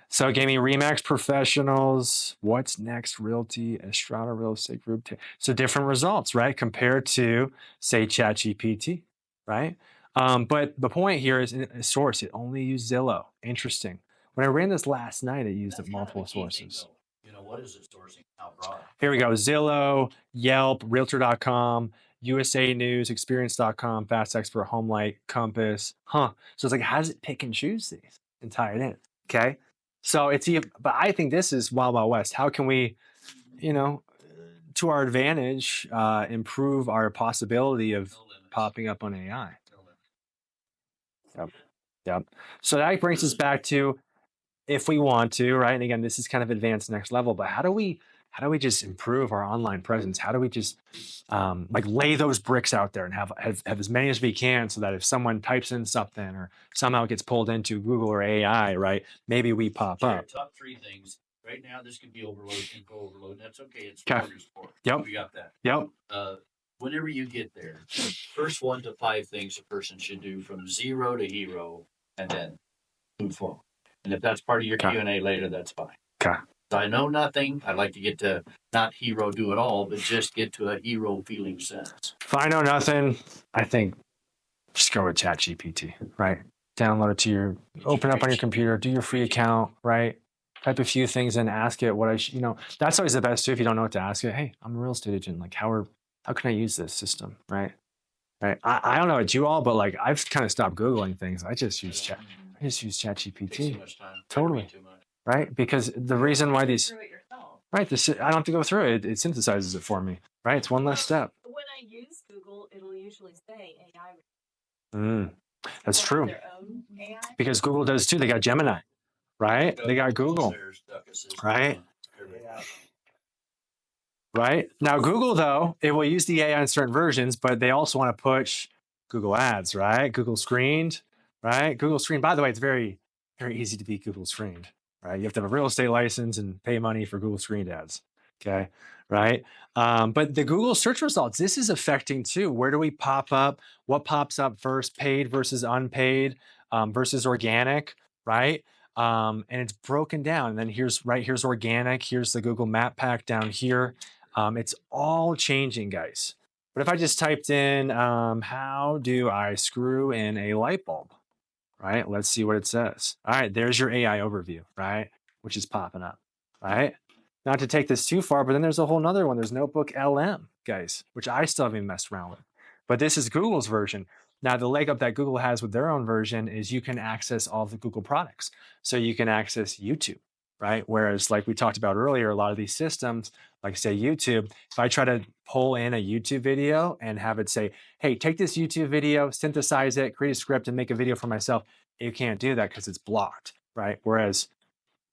So it gave me Remax Professionals. What's next? Realty, Estrada Real Estate Group. So different results, right? Compared to, say, ChatGPT, right? But the point here is in source. It only used Zillow. Interesting. When I ran this last night, it used That's multiple kind of a key thing, sources. though. You know, what is it sourcing? How broad? Here we go. Zillow, Yelp, Realtor.com, USA News, Experience.com, Fast Expert, Homelight, Compass. So it's like, how does it pick and choose these and tie it in? Okay. So it's even, but I think this is Wild Wild West. How can we, to our advantage, improve our possibility of No limits. popping up on AI? No limits. Yep. So that brings us back to, if we want to, right? And again, this is kind of advanced next level, but how do we just improve our online presence? How do we just lay those bricks out there and have as many as we can, so that if someone types in something or somehow gets pulled into Google or AI, right? Maybe we pop Sure, up. top three things. Right now, this could be overload, info overload. That's okay. It's Okay. sport. Yep. We got that. Yep. Whenever you get there, first 1 to 5 things a person should do from zero to hero, and then move forward. And if that's part of your Okay. Q&A later, that's fine. Okay. So I know nothing. I'd like to get to not hero do it all, but just get to a hero feeling sense. If I know nothing, I think just go with ChatGPT, right? Download it to open up on your computer, do your free account, right? Type a few things and ask it what that's always the best too. If you don't know what to ask it, hey, I'm a real estate agent. Like, how can I use this system, right? Right. I don't know about you all, but like I've kind of stopped Googling things. I just use Takes too ChatGPT, much time. Totally. Way too much. right? Because the reason why these, Through it yourself. right? I don't have to go through it. It synthesizes it for me, right? It's one less step. When I use Google, it'll usually say AI. That's They'll true. have their own AI. Because Google does too. They got Gemini, right? They got Google, There's duck assistant. right? Right? Now, Google, though, it will use the AI in certain versions, but they also want to push Google Ads, right? Google Screened, right? Google Screened, by the way, it's very, very easy to be Google Screened, right? You have to have a real estate license and pay money for Google Screened ads, okay? Right? But the Google search results, this is affecting too. Where do we pop up? What pops up first? Paid versus unpaid versus organic, right? And it's broken down. And then here's organic. Here's the Google Map Pack down here. It's all changing, guys. But if I just typed in, how do I screw in a light bulb, right? Let's see what it says. All right, there's your AI overview, right? Which is popping up, right? Not to take this too far, but then there's a whole nother one. There's Notebook LM, guys, which I still haven't messed around with. But this is Google's version. Now, the leg up that Google has with their own version is you can access all the Google products. So you can access YouTube, right? Whereas, like we talked about earlier, a lot of these systems, like say YouTube, if I try to pull in a YouTube video and have it say, hey, take this YouTube video, synthesize it, create a script, and make a video for myself, you can't do that because it's blocked, right? Whereas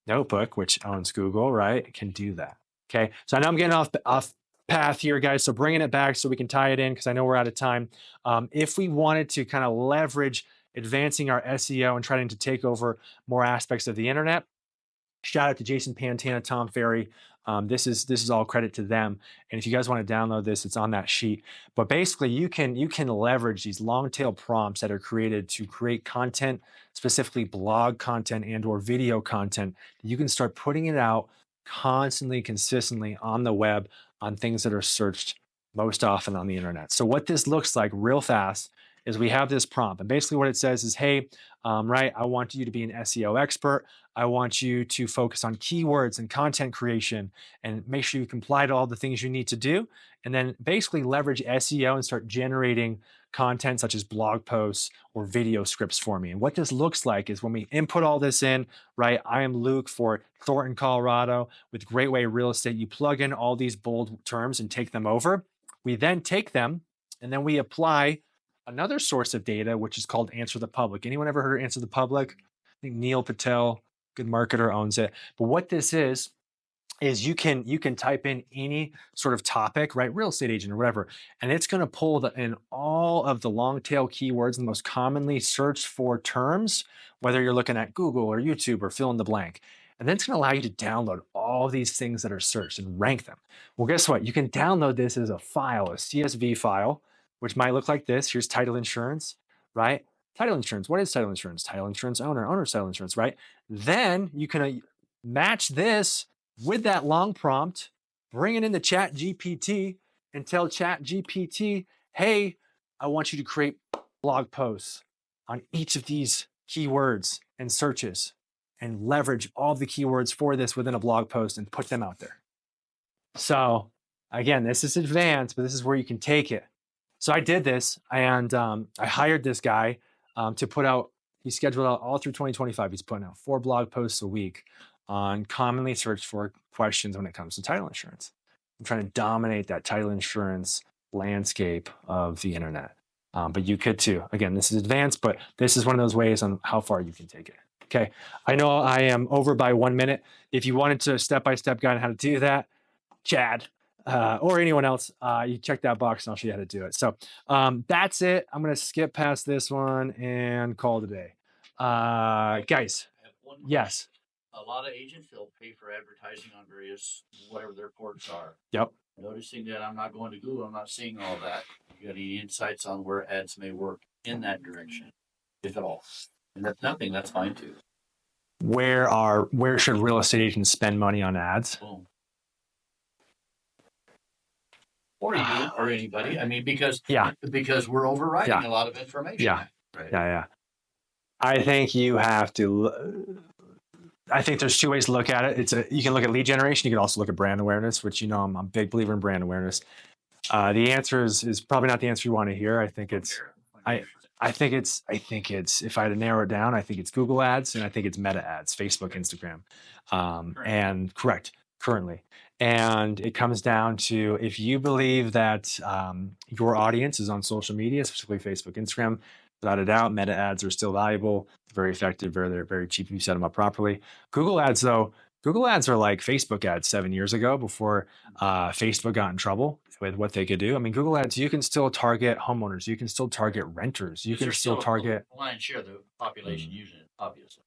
Notebook, which owns Google, right, can do that. Okay, so I know I'm getting off path here, guys. So bringing it back so we can tie it in because I know we're out of time. If we wanted to kind of leverage advancing our SEO and trying to take over more aspects of the internet, shout out to Jason Pantana, Tom Ferry. This is all credit to them. And if you guys want to download this, it's on that sheet. But basically, you can leverage these long tail prompts that are created to create content, specifically blog content and or video content. You can start putting it out constantly, consistently on the web on things that are searched most often on the internet. So what this looks like real fast is we have this prompt. And basically what it says is, hey, right, I want you to be an SEO expert. I want you to focus on keywords and content creation and make sure you comply to all the things you need to do. And then basically leverage SEO and start generating content such as blog posts or video scripts for me. And what this looks like is when we input all this in, right? I am Luke for Thornton, Colorado with Great Way Real Estate. You plug in all these bold terms and take them over. We then take them and then we apply another source of data, which is called Answer the Public. Anyone ever heard of Answer the Public? I think Neil Patel, good marketer, owns it. But what this is you can type in any sort of topic, right? Real estate agent or whatever, and it's going to pull in all of the long tail keywords, the most commonly searched for terms, whether you're looking at Google or YouTube or fill in the blank. And then it's going to allow you to download all these things that are searched and rank them. Well, guess what? You can download this as a file, a CSV file, which might look like this. Here's title insurance, right? Title insurance. What is title insurance? Title insurance owner, owner's title insurance, right? Then you can match this with that long prompt, bring it into ChatGPT and tell ChatGPT, hey, I want you to create blog posts on each of these keywords and searches and leverage all the keywords for this within a blog post and put them out there. So again, this is advanced, but this is where you can take it. So I did this and I hired this guy to put out, he scheduled out all through 2025. He's putting out 4 blog posts a week on commonly searched for questions when it comes to title insurance. I'm trying to dominate that title insurance landscape of the internet. But you could too. Again, this is advanced, but this is one of those ways on how far you can take it. Okay, I know I am over by 1 minute. If you wanted to step-by-step guide on how to do that, Chad, or anyone else, you check that box and I'll show you how to do it. So that's it. I'm going to skip past this one and call it a day. Guys, yes. A lot of agents, they'll pay for advertising on various, whatever their ports are. Yep. Noticing that I'm not going to Google, I'm not seeing all that. You got any insights on where ads may work in that direction, if at all? And that's nothing, that's fine too. Where should real estate agents spend money on ads? Boom. Or you or anybody. I mean, because we're overriding a lot of information. Yeah. Right. Yeah. I think you have to. I think there's 2 ways to look at it. You can look at lead generation. You can also look at brand awareness, which I'm a big believer in brand awareness. The answer is probably not the answer you want to hear. I think it's if I had to narrow it down, I think it's Google ads and I think it's Meta ads, Facebook, Instagram, currently. And it comes down to if you believe that your audience is on social media, specifically Facebook, Instagram, without a doubt, Meta ads are still valuable, very effective, they're very cheap if you set them up properly. Google ads, though, Google ads are like Facebook ads 7 years ago before Facebook got in trouble with what they could do. I mean, Google ads, you can still target homeowners. You can still target renters. You can still target. Lion's share of the population using it, obviously.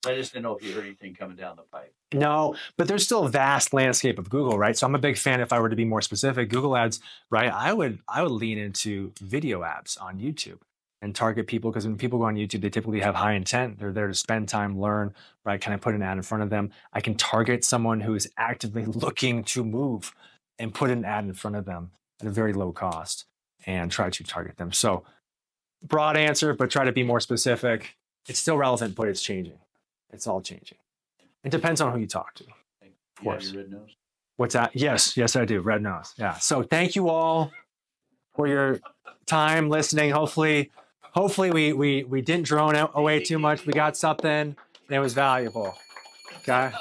I just didn't know if you heard anything coming down the pipe. No, but there's still a vast landscape of Google, right? So I'm a big fan. If I were to be more specific, Google ads, right? I would lean into video ads on YouTube and target people, because when people go on YouTube, they typically have high intent. They're there to spend time, learn, right? Can I put an ad in front of them? I can target someone who is actively looking to move and put an ad in front of them at a very low cost and try to target them. So broad answer, but try to be more specific. It's still relevant, but it's changing. It's all changing. It depends on who you talk to. Of course. Your red nose? What's that? Yes, I do. Red nose. Yeah. So thank you all for your time listening. Hopefully hopefully we didn't drone away too much. We got something that was valuable. Okay.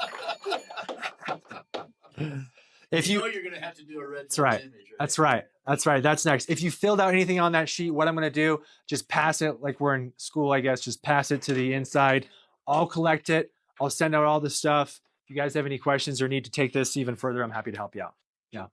If you know you're going to have to do a red that's right. image, right. That's right. That's right. That's next. If you filled out anything on that sheet, what I'm going to do, just pass it like we're in school, I guess. Just pass it to the inside. I'll collect it. I'll send out all the stuff. If you guys have any questions or need to take this even further, I'm happy to help you out. Yeah.